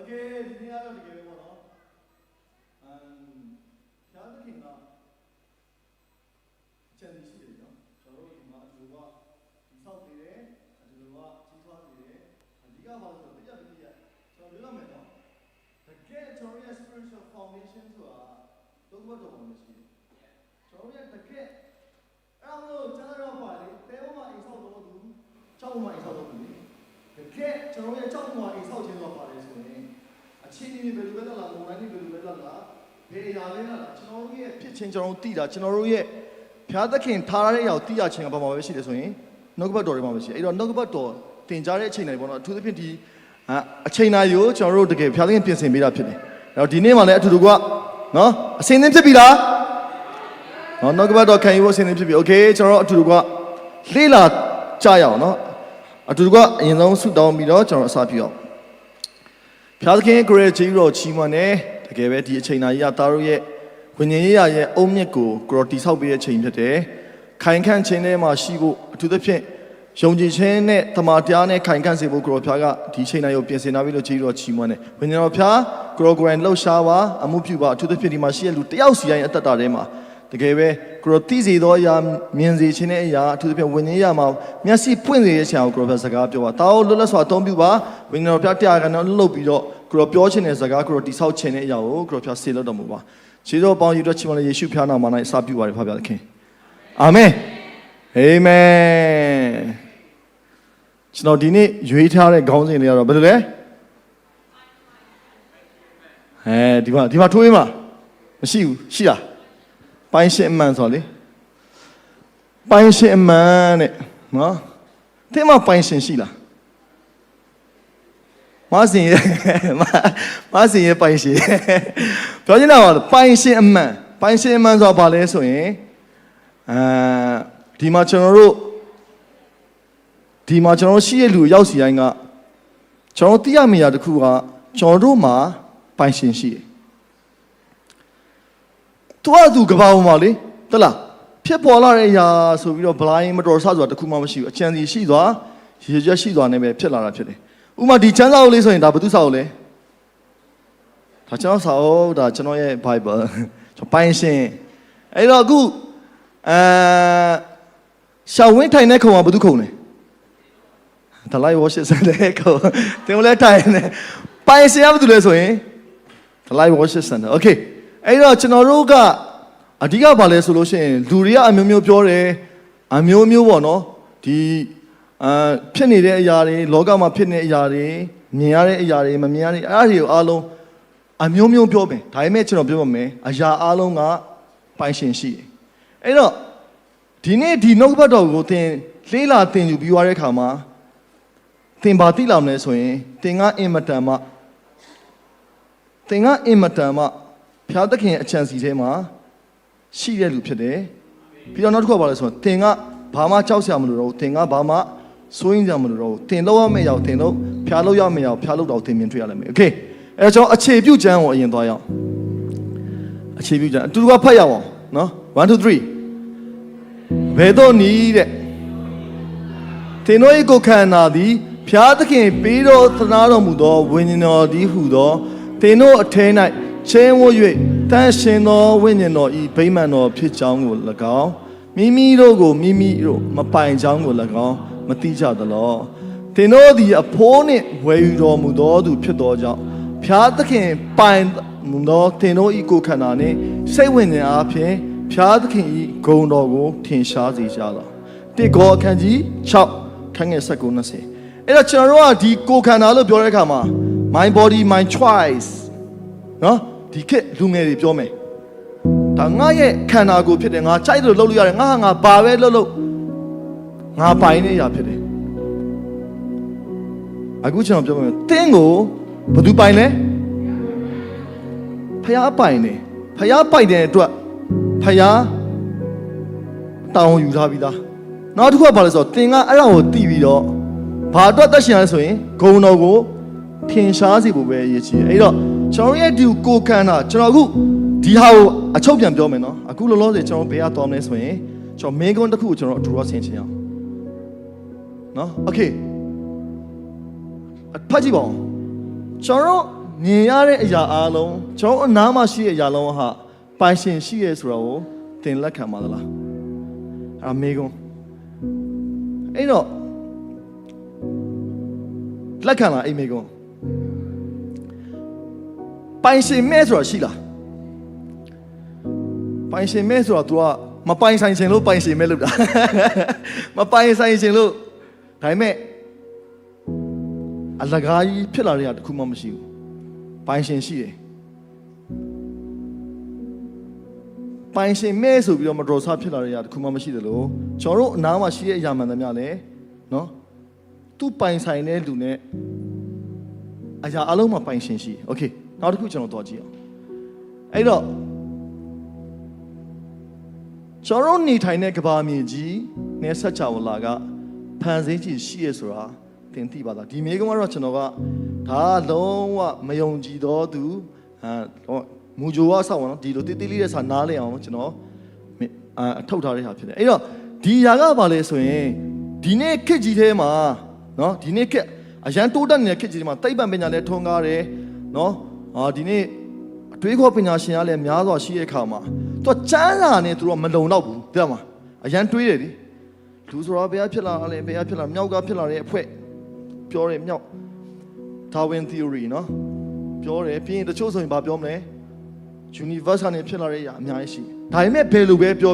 Okay,ဒီနေ့ကတော့တကယ်ပဲပေါ့နော်ဖျားသခင်ကအချမ်းရှိတယ်နော်ကျွန်တော်တို့ဒီမှာအတူကဒီဆောက်နေတယ်အတူကကြီးထွားနေတယ်အဓိကပါဆိုတော့တရားကျွန်တော်ပြောရမယ်နော်တကယ်ကျွန်တော်ရဲ့ spiritual foundation ဆိုတာတော့ဘတ်တော်မှာရှိတယ်ကျွန်တော်ရဲ့တကယ်အဲ့လိုကျွန်တော်တို့ပါလေတဲဘုံမှာအိမ်ဆောက်တော့သူကျောင်းမှာအိမ်ဆောက်တော့သူတကယ်ကျွန်တော်ရဲ့ကျောင်းမှာအိမ်ဆောက်ခြင်းတော့ပါတယ်ဆိုရင်အချင်းကြီးဘယ်လိုပဲလာမုံတိုင်းဘယ်လိုပဲလာဘယ်အရာလဲလာကျွန်တော်တို့ရဲ့ဖြစ်ချင်းကျွန်တော်တို့သိတာကျွန်တော်တို့ရဲ့ဖျားသခင်ထားရတဲ့အရာကိုသိရခြင်းကဘာမှပဲရှိတယ်ဆိုရင်နှုတ်ကပတ်တော်တွေမှာပဲရှိအဲ့တော့နှုတ်ကပတ်တော်သင်ကြားတဲ့အချိန်တိုင်းပေါ့နော်အထူးသဖြင့်ဒီအချိန်တိုင်းကိုကျွန်တော်တို့တကယ်ဖျားသခင်ပြင်ဆင်ပေးတာဖြစ်တယ်အဲ့တော့ဒီနေ့မှလည်းအထူးတကွနော်အစင်းသင်းဖြစ်ပြီလားနော်နှုတ်ကပတ်တော်ခံယူဖို့အစင်းသင်းဖြစ်ပြီโอเคကျွန်တော်တို့အထူးတကွလေ့လာကြရအောင်နော်အထူးတကွအရင်ဆုံးဆုတောင်းပြီးတော့ကျွန်တော်အစပြုအောင်ဖျားသခင်ကိုရကြီးတော်ချီးမွမ်းတယ်တကယ်ပဲဒီအချိန်တိုင်းရသားတို့ရဲ့ဝိညာဉ်ရေးရရဲ့အုံမြစ်ကိုကိုတော်တိဆောက်ပေးတဲ့အချိန်ဖြစ်တယ်ခိုင်ခန့်ခြင်းထဲမှာရှိဖို့အထူးသဖြင့်ယုံကြည်ခြင်းနဲ့တမန်တရားနဲ့ခိုင်ခန့်စေဖို့ကိုတော်ဖျားကဒီအချိန်တိုင်းကိုပြင်ဆင်ထားပြီးလို့ကြီးတော်ချီးမွမ်းတယ်ဝိညာဉ်တော်ဖျားကိုတော်ကိုယ်တိုင်လှုပ်ရှားပါအမှုပြုပါအထူးသဖြင့်ဒီမှာရှိတဲ့လူတယောက်စီတိုင်းအသက်တာထဲမှာတကယ်ပဲကိုတော်သိစေသောအရာမြင်စေခြင်းတဲ့အရာအထူးသဖြင့်ဝိညာဉ်ရမှာမျက်စိပွင့်စေတဲ့အချိန်ကိုကိုတော်ဖျားစကားပြောပါတောင်းလွတ်လပ်စွာအသုံးပြုပါဝိညာဉ်တော်ဖျားတရားကနေလှုပ်ပြီးတော့ကိုတော်ပြောခြင်းတဲ့စကားကိုတော်တိဆောက်ခြင်းတဲ့အရာကိုကိုတော်ဖျားဆေလွတ်တော်မူပါခြေတော်ပေါင်းယူတော့ချီးမွမ်းယေရှုဖျားနာမ၌အစပြုပါရဖပါသခင်အာမင်အာမင်ကျွန်တော်ဒီနေ့ရွေးထားတဲ့ခေါင်းစဉ်တွေကတော့ဘယ်လိုလဲဒီမှာထိုးရင်းမမရှိဘူးရှိလားပိုင်းရှင်းအမှန်ဆိုလေပိုင်းရှင်းအမှန်တဲ့နော်တဲ့မှာပိုင်းရှင်းရှိလားမဆင်ရပိုင်ရှင်ပြောချင်တာကပိုင်ရှင်အမှန်ဆိုတာဘာလဲဆိုရင်ဒီမှာကျွန်တော်တို့ရှိရလူရောက်စီတိုင်းကကျွန်တော်သိရမယ့်အရာတစ်ခုကကျွန်တော်တို့မှာပိုင်ရှင်ရှိတယ်သူကဘာပေါ်မှာလေတလားဖြစ်ပေါ်လာတဲ့အရာဆိုပြီးတော့ blind မတော်ဆဆိုတာတစ်ခုမှမရှိဘူးအချမ်းစီရှိသွားရည်ရွယ်ရှိသွားနေပဲဖြစ်လာတာဖြစ်တယ်ဥမာဒီချမ်းစာအုပ်လေးဆိုရင်ဒါဘယ်သူစာအုပ်လဲဒါကျွန်တော်စာအုပ်ဒါကျွန်တော်ရဲ့ Bible ကျွန်တော်ပိုင်ရှင်အဲ့တော့အခုရှောင်းဝင်းထိုင်တဲ့ခုံကဘယ်သူခုံလဲThe Light Worship Center ခုံတင်လဲထိုင်နေပိုင်ရှင်ကဘယ်သူလဲဆိုရင် The Light Worship Center Okay အဲ့တော့ကျွန်တော်တို့ကအဓိကဘာလဲဆိုလို့ရှိရင်လူတွေကအမျိုးမျိုးပြောတယ်အမျိုးမျိုးပေါ့နော်ဒီဖြစ်နေတဲ့အရာတွေလောကမှာဖြစ်နေတဲ့အရာတွေမြင်ရတဲ့အရာတွေမမြင်ရတဲ့အဲ့ဒါတွေကိုအားလုံးအမျိုးမျိုးပြောမယ်ဒါပေမဲ့ကျွန်တော်ပြောပါမယ်အရာအားလုံးကပိုင်ရှင်ရှိတယ်အဲ့တော့ဒီနေ့ဒီနှုတ်ဘတ်တော်ကိုသင်လေးလာသင်ယူပြီးွားတဲ့အခါမှာသင်ဘာသိလာမလဲဆိုရင်သင်ကအင်မတန်မှဖျားသခင်အချမ်းစီထဲမှာရှိတဲ့လူဖြစ်တယ်ပြီးတော့နောက်တစ်ခုကဘာလဲဆိုတော့သင်ကဘာမှကြောက်စရာမလိုတော့ဘူးသင်ကဘာမှစိုးရင်ကြမလို့တော့သင်လောက်ရမယ့်ရောက်သင်တော့ဖျားလို့ရမယ့်ရောက်ဖျားလို့တော့သင်မြင်တွေ့ရလိမ့်မယ်โอเคအဲကျွန်တော်အခြေပြုကျမ်းကိုအရင်သွားရအောင်အခြေပြုကျမ်းအတူတူကဖတ်ရအောင်နော်1 2 3ဘယ်တော့နီးတဲ့သင်တို့၏ကိုယ်ခန္ဓာသည်ဖျားသခင်ပေးတော်သနာတော်မူသောဝိညာဉ်တော်သည်ဟူသောသင်တို့အထဲ၌ချင်းဝ၍တန်ရှင်သောဝိညာဉ်တော်ဤဗိမာန်တော်ဖြစ်ကြောင်းကို၎င်းမိမိတို့ကိုမိမိတို့မပိုင်ကြောင်းကို၎င်းမသိကြသလောသင်တို့သည်အဖိုးနှင့်ဝယ်ယူတော်မူသောသူဖြစ်သောကြောင့်ဖျားသခင်ပိုင်မူသောသင်တို့ဤကိုယ်ခန္ဓာနှင့်စိတ်ဝိညာဉ်အားဖြင့်ဖျားသခင်ဤဂုဏ်တော်ကိုထင်ရှားစေကြလောတိကောအခန်းကြီး6ခန်းငယ်19-20အဲ့တော့ကျွန်တော်တို့ကဒီကိုယ်ခန္ဓာလို့ပြောတဲ့အခါမှာ my body my choice နော်ဒီခေတ်လူငယ်တွေပြောမယ်ဒါငါရဲ့ခန္ဓာကိုယ်ဖြစ်တယ်ငါကြိုက်တယ်လို့လုပ်လို့ရတယ်ငါဘာပဲလုပ်ငါပိုင်နေရဖြစ်တယ်အခုကျွန်တော်ပြောမယ်တင်းကိုဘယ်သူပိုင်လဲဖယားပိုင်တယ်ဖယားပိုင်တဲ့အတွက်ဖယားတောင်းယူထားပြီးသားနောက်တစ်ခုကဘာလဲဆိုတော့တင်းကအဲ့ဒါကိုတီးပြီးတော့ဘာအတွက်တက်ရှင်လဲဆိုရင်ဂုံတော်ကိုထင်ရှားစေဖို့ပဲအရေးကြီးတယ်အဲ့တော့ကျွန်တော်ရဲ့ဒီကိုခန္ဓာကျွန်တော်အခုဒီဟာကိုအချုပ်ပြန်ပြောမယ်နော်အခုလောလောဆယ်ကျွန်တော်ဘယ်ကသွားမလဲဆိုရင်ကျွန်တော်မင်းကုန်းတစ်ခုကိုကျွန်တော်အထူးဆင်ချင်အောင်နော်โอเคဖတ်ကြည့်ပါဦးကျွန်တော် မြင်ရတဲ့အရာအလုံးကျွန်တော်အနားမှာရှိတဲ့အရာလုံးဟာပိုင်ရှင်ရှိရဲဆိုတာကိုသင်လက်ခံပါသလားအမေကွန်းအဲ့တော့လက်ခံလားအိမေကွန်းပိုင်ရှင်မဲဆိုတာရှိလားပိုင်ရှင်မဲဆိုတာ तू ကမပိုင်ဆိုင်ရှင်လို့ပိုင်ရှင်မဲလို့တာမပိုင်ဆိုင်ရှင်လို့ဒါပေမဲ့အလကားကြီးဖြစ်လာတဲ့တခုမှမရှိဘူးပိုင်ရှင်ရှိတယ်ပိုင်ရှင်မဲဆိုပြီးတော့မတော်ဆဖြစ်လာတဲ့တခုမှမရှိတယ်လို့ကျွန်တော်တို့အနားမှာရှိတဲ့အရာမှန်သမျှလဲနော်သူပိုင်ဆိုင်တဲ့လူနဲ့အရာအလုံးမှာပိုင်ရှင်ရှိတယ်โอเคနောက်တစ်ခုကျွန်တော်သွားကြည့်အောင်အဲ့တော့ကျွန်တော်နေထိုင်တဲ့ကဘာမြေကြီးနဲ့ဆက်ချဝလာကဖန်ဆင်းခြင်းရှိရဆိုတာသင်သိပါလားဒီမိကုံကတော့ကျွန်တော်ကဒါလုံးဝမယုံကြည်တော့သူမူဂျိုကဆောက်အောင်နော်ဒီလိုတိတိလေးတဲ့စာနားလည်အောင်ကျွန်တော်အထုတ်ထားတဲ့ဟာဖြစ်တယ်အဲ့တော့ဒီຢာကဘာလဲဆိုရင်ဒီနေ့ခက်ကြီးထဲမှာနော်ဒီနေ့ခက်အရန်တိုးတက်နေတဲ့ခက်ကြီးထဲမှာတိတ်ပံပညာလဲထွန်းကားတယ်နော်ဒီနေ့အတွေးခေါ်ပညာရှင်ကလည်းများစွာရှိတဲ့အခါမှာသူကကျမ်းစာနဲ့သူတို့မလုံတော့ဘူးတဲ့မှာအရန်တွေးတယ်လေလူဆိုတာဘယ်ကဖြစ်လာလဲဘယ်ကဖြစ်လာမြောက်ကဖြစ်လာတဲ့အဖွဲပြောတယ်မြောက် Darwin theory နော်ပြောတယ်ပြီးရင်တချို့ဆိုရင်ဘာပြောမလဲ universe ကနေဖြစ်လာတဲ့အရာအများကြီးရှိဒါပေမဲ့ဘယ်လိုပဲပြော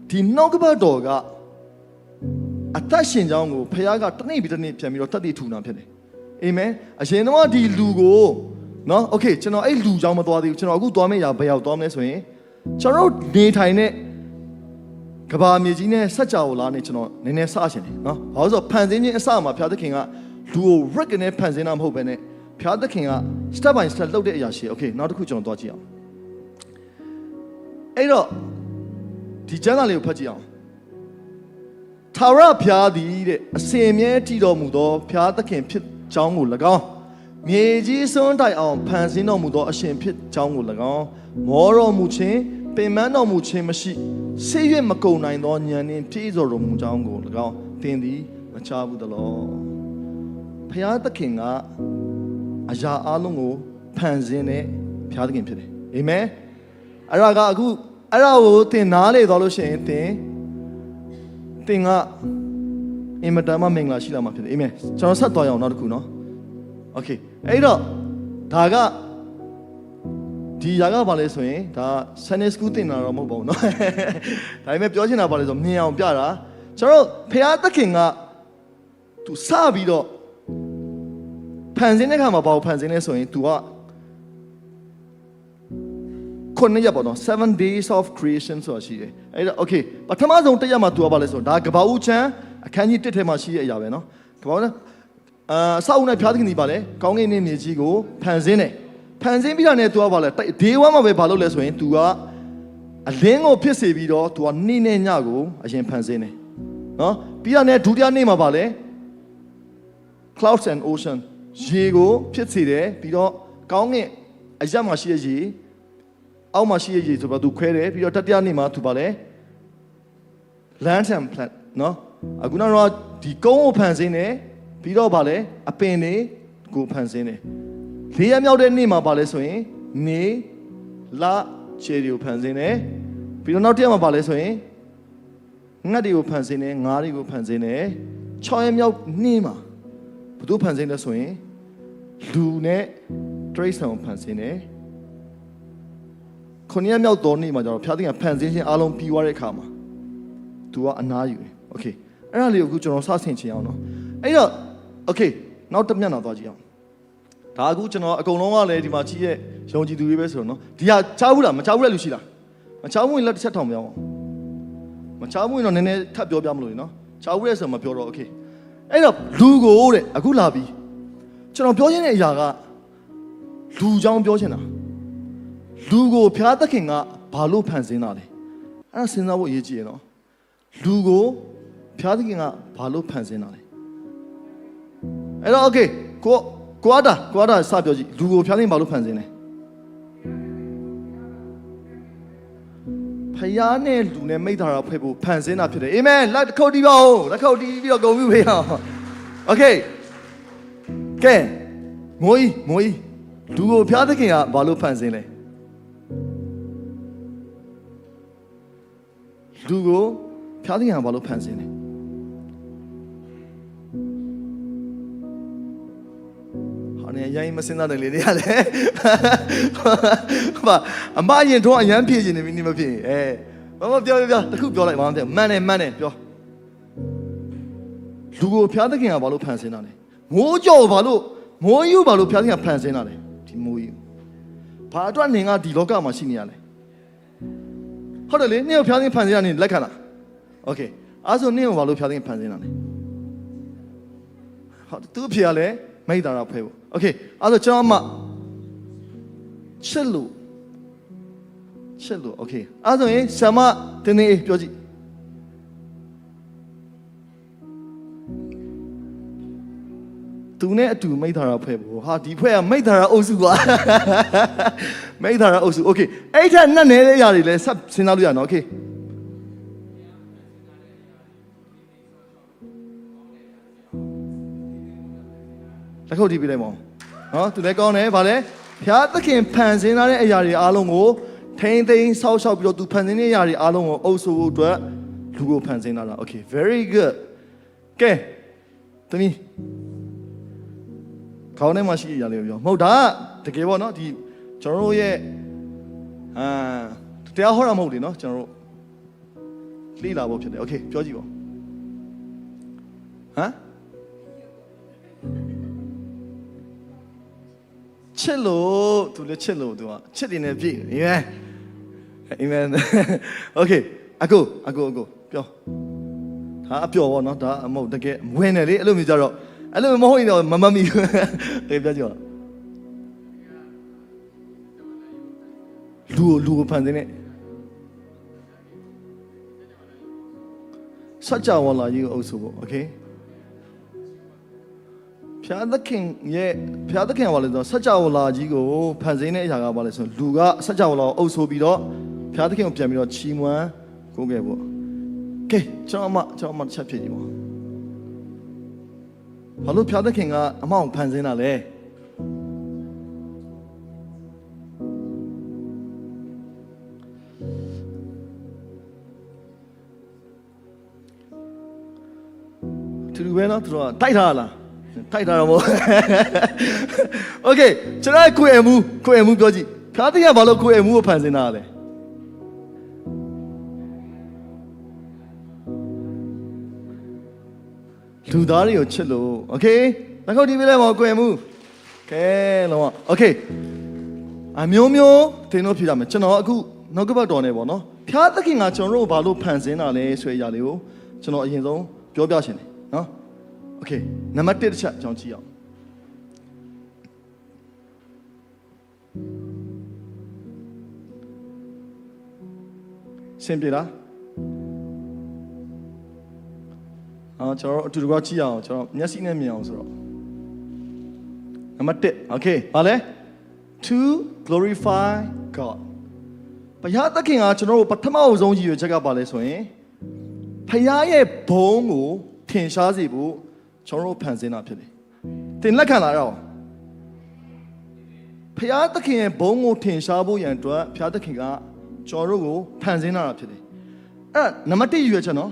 ဒီနောက်ကဘတော်ကအသက်ရှင်ကြောင်းကိုဖခင်ကတနေ့ပြီးတနေ့ပြန်ပြီးတော့တတ်သိထူနာဖြစ်တယ်အာမင်အရင်တော့ဒီလူကိုနော်โอเคကျွန်တော်အဲ့လူကြောင်းမသွားသေးဘူးကျွန်တော်အခုသွားမယ့်ຢာဘယ်ရောက်သွားမလဲဆိုရင်ကျွန်တော်နေထိုင်တဲ့ကဘာမြေကြီးနဲ့စัจ java လာနေကျွန်တော်နည်းနည်းစရှင်တယ်နော်ဘာလို့ဆိုဖန်ဆင်းခြင်းအစမှာဘုရားသခင်ကလူကို rig နဲ့ဖန်ဆင်းတာမဟုတ်ဘဲနဲ့ဘုရားသခင်က step by step လုပ်တဲ့အရာရှိโอเคနောက်တစ်ခုကျွန်တော်သွားကြည့်အောင်အဲ့တော့ဒီကျမ်းစာလေးကိုဖတ်ကြည့်အောင်ထာဝရဘုရားသည်တဲ့အစဉ်အမြဲတည်တော်မူသောဘုရားသခင်ဖြစ်ကြောင်းကို၎င်းမြေကြီးစွန်းတိုင်အောင်ဖန်ဆင်းတော်မူသောအရှင်ဖြစ်ကြောင်းကို၎င်းမောတော်မူခြင်းပင်ပန်းတော်မူခြင်းမရှိဆေးရွက်မကုန်နိုင်သောဉာဏ်နှင့်ပြည့်စုံတော်မူကြောင်းကို၎င်းသင်သည်မချဘူးသလောဘုရားသခင်ကအရာအလုံးကိုဖန်ဆင်းတဲ့ဘုရားသခင်ဖြစ်တယ်အာမင်အဲ့ဒါကအခုအဲ့ဒါကိုသင်နားလေသွားလို့ရှိရင်သင်ကအင်မတန်မှမင်္ဂလာရှိလာမှာဖြစ်တယ်အာမင်ကျွန်တော်ဆက်သွားရအောင်နောက်တစ်ခုနော်โอเคအဲ့တော့ဒါကဒီຢာကဘာလဲဆိုရင်ဒါ Sunday School သင်တာတော့မဟုတ်ပါဘူးเนาะဒါပေမဲ့ပြောချင်တာဘာလဲဆိုမြင်အောင်ပြတာကျွန်တော်ဖခင်သခင်ကသူစပြီးတော့ဖန်ဆင်းတဲ့ခါမှာဘာကိုဖန်ဆင်းလဲဆိုရင် तू ကခုနှစ်ရက်ပေါ့နော်7 days of creation ဆိုတာရှိတယ်အဲ့တော့ okay ပထမဆုံးတစ်ရက်မှာ तू ကဘာလဲဆိုတော့ဒါကဘာဦးချမ်းအခန်းကြီး1ထဲမှာရှိတဲ့အရာပဲเนาะကဘာဦးနဲ့စောက်ဦးနဲ့ဖျားသခင်ဒီပါလေကောင်းကင်နဲ့မြေကြီးကိုဖန်ဆင်းတယ်ဖန်ဆင်းပြီးတာနဲ့ तू ကဘာလဲ day 1မှာပဲဘာလုပ်လဲဆိုရင် तू ကအလင်းကိုဖြစ်စေပြီးတော့ तू ကနေ့နဲ့ညကိုအရင်ဖန်ဆင်းတယ်နော်ပြီးတာနဲ့ဒုတိယနေ့မှာဘာလဲ clouds and ocean ရေကိုဖြစ်စေတယ်ပြီးတော့ကောင်းကင်အရက်မှာရှိတဲ့ရေအောက်မှာရှိတဲ့ရေဆိုတော့ तू ခွဲတယ်ပြီးတော့တတိယနေ့မှာ तू ဘာလဲ land and plant နော်အခုနောက်ဒီကုန်းကိုဖန်ဆင်းတယ်ပြီးတော့ဗာလဲအပင်တွေကိုဖန်ဆင်းတယ်၄ရက်မြောက်တဲ့နေ့မှာဗာလဲဆိုရင်နေလခြေတွေကိုဖန်ဆင်းတယ်ပြီးတော့နောက်တစ်ရက်မှာဗာလဲဆိုရင်ငှက်တွေကိုဖန်ဆင်းတယ်ငါးတွေကိုဖန်ဆင်းတယ်၆ရက်မြောက်နေ့မှာဘယ်သူဖန်ဆင်းလဲဆိုရင်လူနဲ့တရိတ်ဆန်ကိုဖန်ဆင်းတယ်ခုနှစ်ရက်မြောက်သောနေ့မှာကျတော့ဖျားသခင်ဖန်ဆင်းခြင်းအားလုံးပြီးသွားတဲ့အခါမှာ तू ကအနားယူတယ်โอเคအဲ့ဒါလေးကိုအခုကျွန်တော်စဆင်ချင်အောင်နော်အဲ့တော့โอเคနောက်တစ်မျက်နှာသွားကြည့်အောင်ဒါအခုကျွန်တော်အကုန်လုံးကလည်းဒီမှာကြီးရဲ့ယုံကြည်သူတွေပဲဆိုတော့နော်ဒီဟာချားဘူးလားမချားဘူးတဲ့လူရှိလားမချားဘူးရင်လက်တစ်ချက်ထောင်ပြောင်းအောင်မချားဘူးရင်တော့နည်းနည်းထပ်ပြောပြမလို့နော်ချားဘူးရဲ့ဆိုမပြောတော့โอเคအဲ့တော့လူကိုတဲ့အခုလာပြီကျွန်တော်ပြောချင်တဲ့အရာကလူကြောင်းပြောချင်တာလူကိုဖျားသခင်ကဘာလို့ဖန်ဆင်းတာလဲအဲ့ဒါစဉ်းစားဖို့အရေးကြီးရနော်လူကိုဖျားသခင်ကဘာလို့ဖန်ဆင်းတာလဲအဲ့တော့ okay ကိုအာတာစပြောကြည့်လူကိုဖျားသခင်ဘာလို့ဖန်ဆင်းလဲဖယားနဲ့လူနဲ့မိသားစုဖွဲ့ဖို့ဖန်ဆင်းတာဖြစ်တယ်အာမင်လက်ခုပ်တီးပါဦးလက်ခုပ်တီးပြီးတော့ဂုဏ်ပြုပေးအောင် okay ကဲ မိုးလူကိုဖျားသခင်ကဘာလို့ဖန်ဆင်းလဲလူကိုဖျားသခင်ကဘာလို့ဖန်ဆင်းလဲဟာနေရိုင်းမစင်းတဲ့လေတွေရတယ်ဟာအမရင်တော့အရန်ဖြည့်နေပြီနေမဖြစ်ဘာမပြောတခုပြောလိုက်ဘာမှမပြောမှန်တယ်ပြောလူကိုဖျားသခင်ကဘာလို့ဖန်ဆင်းတာလဲမိုးကြော်ဘာလို့မိုးယူဘာလို့ဖျားသခင်ကဖန်ဆင်းတာလဲဒီမိုးယူဘာအတွက်နေငါဒီလောကမှာရှိနေရလဲဟုတ်တယ်လေနင့်ကိုဖျားသခင်ဖန်ဆင်းတာနေလက်ခံလားโอเคအဲ့ဆိုနင့်ကိုဘာလို့ဖျားသခင်ဖန်ဆင်းတာလဲဟုတ်သူ့အဖေကလည်းမိသားစုဖွဲ့ဖို့โอเคအဲ့ဆိုကျွန်တော်မှချစ်လို့โอเคအဲ့ဆိုရင်ဆမတင်းနေပြောကြည့်သူနဲ့အတူမိသားစုဖွဲ့ဖို့ဟာဒီဖွဲ့ကမိသားစုအုပ်စုကွာမိသားစုအုပ်စုโอเคအဲ့ထက်နဲ့နေတဲ့ຢာတွေလည်းဆက်စဉ်းစားလို့ရနော်โอเคတစ်ခုတည်းပြလိုက်မအောင်နော်သူလည်းကောင်းတယ်ဗာလဲဖျားသခင်ဖန်ဆင်းထားတဲ့အရာတွေအားလုံးကိုထိမ့်သိမ်းဆောက်ရှောက်ပြီးတော့သူဖန်ဆင်းတဲ့အရာတွေအားလုံးကိုအုပ်စိုးဖို့အတွက်လူကိုဖန်ဆင်းထားတာ okay very good ကဲသမီးခေါင်းထဲမှာရှိရလေးပြောမဟုတ်ဒါတကယ်ပေါ့နော်ဒီကျွန်တော်တို့ရဲ့တရားဟောတာမဟုတ်လေနော်ကျွန်တော်တို့လေ့လာဖို့ဖြစ်တယ် okay ပြောကြည့်ပါဟမ်ချစ်လို့သူလည်းချစ်လို့သူကချစ်တယ်နဲ့ပြည့်အာမင်โอเคအကိုပြောဒါအပြော်ပေါ့နော်ဒါအမဟုတ်တကယ်မဝင်တယ်လေအဲ့လိုမျိုးကြတော့အဲ့လိုမဟုတ်ရင်တော့မမမီအေးပြောကြည့်ပါလူကိုဖန်ဆင်းနေစัจ java လာကြီးကိုအုပ်စုဖို့โอเคဖျားသခင်ကဘာလဲဆိုတော့စัจ java လာကြီးကိုဖန်ဆင်းတဲ့အရာကဘာလဲဆိုတော့လူကစัจ java လာကိုအုပ်ဆိုပြီးတော့ဖျားသခင်ကိုပြန်ပြီးတော့ချီးမွမ်းကိုးခဲ့ဖို့ကဲကျွန်တော်အမတစ်ချက်ဖြစ်ကြည့်ပါဘာလို့ဖျားသခင်ကအမောင်ဖန်ဆင်းတာလဲသူတို့ပဲနော်သူတို့တိုက်ထားလားတိုက်ထားတော့မဟုတ်โอเคကျွန်တော်ခွေအမှုပြောကြည့်ဖျားသခင်ကဘာလို့ခွေအမှုကိုဖန်ဆင်းတာလဲလူသားတွေကိုချစ်လို့โอเคနောက်တစ်ခုဒီပြလဲမကိုယ်မှုကဲလုံးဝโอเคအမျိုးသင်တို့ဖြေရမယ်ကျွန်တော်အခုနောက်ကပတ်တော်နေပေါ့နော်ဖျားသခင်ကကျွန်တော်တို့ဘာလို့ဖန်ဆင်းတာလဲဆိုတဲ့အရာလေးကိုကျွန်တော်အရင်ဆုံးပြောပြရှင်တယ်နော်โอเคနံပါတ်1တစ်ချက်ကျွန်တော်ကြည့်အောင်ရှင်းပြီလားကျွန်တော်အတူတူကကြည့်အောင်ကျွန်တော်မျက်စိနဲ့မြင်အောင်ဆိုတော့နံပါတ်1 okay ဘာလဲ to glorify God ဘုရားသခင်ကကျွန်တော်တို့ပထမအဆုံးရည်ရွယ်ချက်ကဘာလဲဆိုရင်ဘုရားရဲ့ဘုန်းကိုထင်ရှားစေဖို့ကျွန်တော်တို့ဖန်ဆင်းတာဖြစ်တယ်သင်လက်ခံလာတော့ဘုရားသခင်ရဲ့ဘုန်းကိုထင်ရှားဖို့ရန်အတွက်ဘုရားသခင်ကကျွန်တော်တို့ကိုဖန်ဆင်းတာဖြစ်တယ်အဲ့နံပါတ်1ရည်ရွယ်ချက်နော်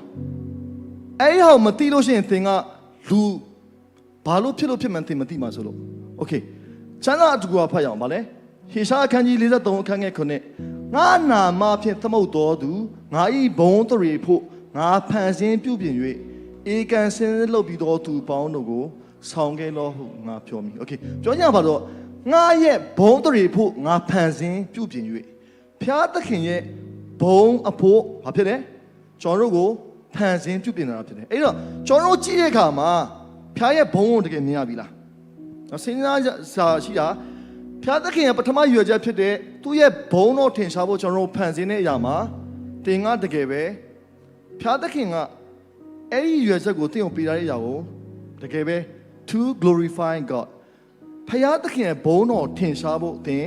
အဲ့ဟောမသိလို့ရှိရင်သင်ကလူဘာလို့ဖြစ်မှန်းသင်မသိမှာဆိုလို့โอเคချမ်းသာအတူကဖတ်ရအောင်ဗာလဲဟေရှာအခန်းကြီး53အခန်းငယ်9ငါနာမဖြင့်သမုတ်တော်သူငါဤဘုံတရေဖို့ငါဖန်ဆင်းပြုပြင်၍ဧကန်စင်လုပ်ပြီးတော်သူပေါင်းတို့ကိုဆောင်ခဲ့လို့ဟုငါပြောမိโอเคပြောကြပါတော့ငါရဲ့ဘုံတရေဖို့ငါဖန်ဆင်းပြုပြင်၍ဖျားသခင်ရဲ့ဘုံအဖို့ဘာဖြစ်လဲကျွန်တော်တို့ကိုဖန်ဆင်းပြုပြင်လာတာဖြစ်တယ်အဲ့တော့ကျွန်တော်တို့ကြည့်တဲ့အခါမှာဖျားရဲ့ဘုံကိုတကယ်မြင်ရပြီလားစဉ်းစားစာရှိတာဖျားသခင်ရဲ့ပထမရွယ်ချက်ဖြစ်တဲ့သူ့ရဲ့ဘုံတော်ထင်ရှားဖို့ကျွန်တော်တို့ဖန်ဆင်းတဲ့အရာမှာတင်ကတကယ်ပဲဖျားသခင်ကအဲ့ဒီရွယ်ချက်ကိုသင်ကိုပေးထားတဲ့အရာကိုတကယ်ပဲ to glorify God ဖျားသခင်ရဲ့ဘုံတော်ထင်ရှားဖို့သင်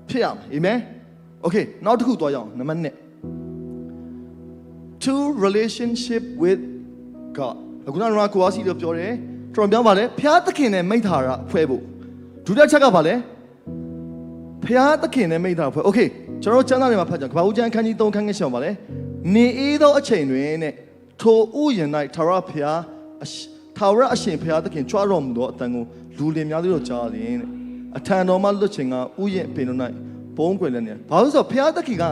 ဖြစ်ရမယ်အာမင် okay နောက်တစ်ခုသွားရအောင်နံပါတ်1 to relationship with God အခုနကကိုအားစီလို့ပြောတယ်တော်ပြောပါလေဖျားသခင်နဲ့မိသားစုဖွဲ့ဖို့ ဒုတိယချက်ကဘာလဲဖျားသခင်နဲ့မိန့်တာဖွဲ့ okay ကျွန်တော်ကျမ်းစာထဲမှာဖတ်ကြကဘာဦးကျမ်းခန်းကြီး3ခန်းငယ်ရှောင်းပါလဲနေအေးသောအချိန်တွင်နဲ့ထိုဥယျာဉ်၌ထာဝရဘုရားထာဝရအရှင်ဘုရားသခင်ကြွတော်မူသောအတန်ကိုလူလင်များတို့ကြားတယ်တဲ့အထံတော်မှလွတ်ခြင်းကဥယျာဉ်ပင်တို့၌ပုံးကွယ်လည်းနေဘာလို့ဆိုတော့ဘုရားသခင်က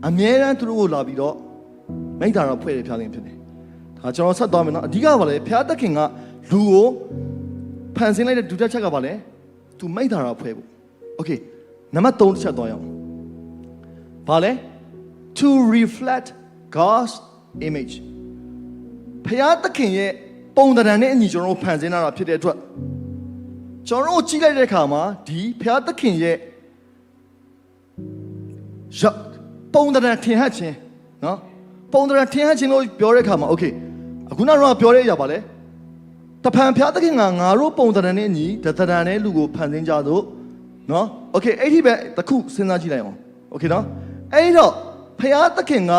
အမြဲတမ်းသူတို့ကိုလာပြီးတော့မိန့်တာတော့ဖွဲ့တယ်ဘုရားသခင်ဖြစ်တယ်ဒါကျွန်တော်ဆက်သွားမယ်နော်အဓိကကဘာလဲဘုရားသခင်ကလူကိုဖန်ဆင်းလိုက်တဲ့ဒုတိယချက်ကဘာလဲသူမိန့်တာတော့ဖွဲ့ဖို့ okay နံပါတ်3တစ်ချက်သွားရအောင်ဘာလဲ to reflect God's image ဘုရားသခင်ရဲ့ပုံသဏ္ဍာန်နဲ့အညီကျွန်တော်တို့ဖန်ဆင်းတာဖြစ်တဲ့အတွက်ကျွန်တော်တို့ကြည့်လိုက်တဲ့အခါမှာဒီဘုရားသခင်ရဲ့ပုံသဏ္ဍာန်ထင်ဟပ်ခြင်းနော်ပုံသဏ္ဍာန်ထင်ဟပ်ခြင်းလို့ပြောတဲ့အခါမှာ okay အခုနောက်တော့ပြောတဲ့အရာပါလဲတဖန်ဘုရားသခင်ကငါတို့ပုံသဏ္ဍာန်နဲ့အညီတသဏ္ဍာန်နဲ့လူကိုဖန်ဆင်းကြသို့နော် okay အဲ့ဒီပဲတစ်ခုစဉ်းစားကြည့်လိုက်အောင် okay နော်အဲ့တော့ဘုရားသခင်က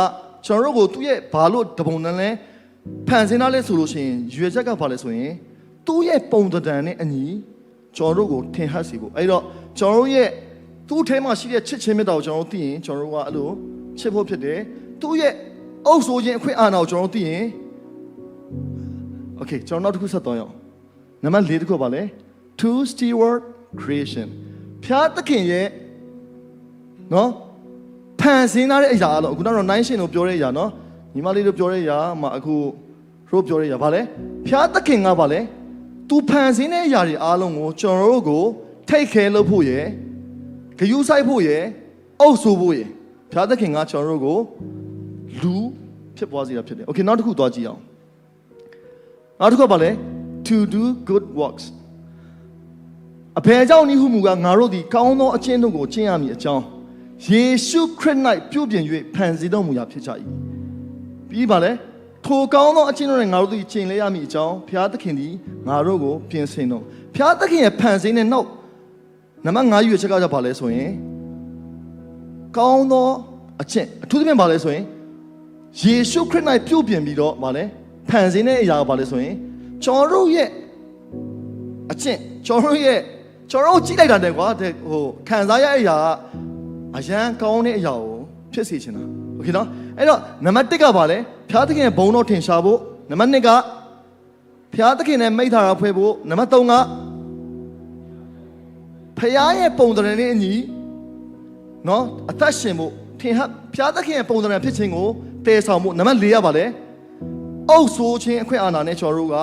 ကျွန်တော်တို့ကိုသူ့ရဲ့ဘာလို့တပုံနဲ့လဲဖန်ဆင်းထားလဲဆိုလို့ရှိရင်ရွေချက်ကဘာလဲဆိုရင်သူ့ရဲ့ပုံသဏ္ဍာန်နဲ့အညီကျွန်တော်တို့ကိုထင်ဟပ်စေဖို့အဲ့တော့ကျွန်တော်တို့ရဲ့သူ့ထဲမှာရှိတဲ့ချစ်ချင်းမြတ်တာကိုကျွန်တော်တို့သိရင်ကျွန်တော်တို့ကအဲ့လိုချစ်ဖို့ဖြစ်တယ်သူ့ရဲ့အုပ်ဆိုးခြင်းအခွင့်အာဏာကိုကျွန်တော်တို့သိရင် okay ကျွန်တော်နောက်တစ်ခုဆက်သွားရအောင်နံပါတ်4တစ်ခုပါလဲ to steward creation ဖျားသခင်ရဲ့နော်ဖန်ဆင်းထားတဲ့အရာအလုံးအခုနောက်တော့နိုင်ရှင်တို့ပြောတဲ့အရာနော်ညီမလေးတို့ပြောတဲ့အရာမှအခုတို့ပြောတဲ့အရာဘာလဲဖျားသခင်ကဘာလဲသူဖန်ဆင်းတဲ့အရာတွေအားလုံးကိုကျွန်တော်တို့ကိုထိတ်ခဲလုပ်ဖို့ရယ်ဂရုစိုက်ဖို့ရယ်အုပ်ဆိုးဖို့ရယ်ဖျားသခင်ကကျွန်တော်တို့ကိုလူဖြစ်ပွားစေတာဖြစ်တယ် okay နောက်တစ်ခုသွားကြည့်အောင်နောက်တစ်ခုဘာလဲ to do good works အဘယ်ကြောင့်ဤဟုမူကားငါတို့သည်ကောင်းသောအကျင့်တို့ကိုကျင့်ရမည်အကြောင်းယေရှုခရစ်၌ပြုပြင်၍ဖန်ဆင်းတော်မူရာဖြစ်ကြ၏ပြီးပါလေထိုကောင်းသောအကျင့်တို့နဲ့ငါတို့သည်ကျင့်လဲရမည်အကြောင်းဘုရားသခင်သည်ငါတို့ကိုပြင်ဆင်တော်ဘုရားသခင်ရဲ့ဖန်ဆင်းတဲ့နောက်နံပါတ်5ရွေးချက်ကကြပါလဲဆိုရင်ကောင်းသောအကျင့်အထူးသဖြင့်ပါလဲဆိုရင်ယေရှုခရစ်၌ပြုပြင်ပြီးတော့ပါလဲဖန်ဆင်းတဲ့အရာပါလဲဆိုရင်ကျွန်တော်တို့ရဲ့အကျင့်ကျွန်တော်တို့ကြည့်လိုက်တာတဲ့ကွာတဲ့ဟိုခံစားရတဲ့အရာအရန်ကောင်းတဲ့အရာကိုဖြစ်စေချင်တာโอเคနော်အဲ့တော့နံပါတ်1ကပါလဲဘုရားသခင်ရဲ့ဘုန်းတော်ထင်ရှားဖို့နံပါတ်2ကဘုရားသခင်နဲ့မိန့်ထားတာဖွဲ့ဖို့နံပါတ်3ကဘုရားရဲ့ပုံသဏ္ဍာန်နဲ့အညီနော်အသက်ရှင်ဖို့ထင်ဟပ်ဘုရားသခင်ရဲ့ပုံသဏ္ဍာန်ဖြစ်ခြင်းကိုတည်ဆောင်ဖို့နံပါတ်4ကပါလဲအုပ်ဆိုးခြင်းအခွင့်အာဏာနဲ့ကျွန်တော်တို့က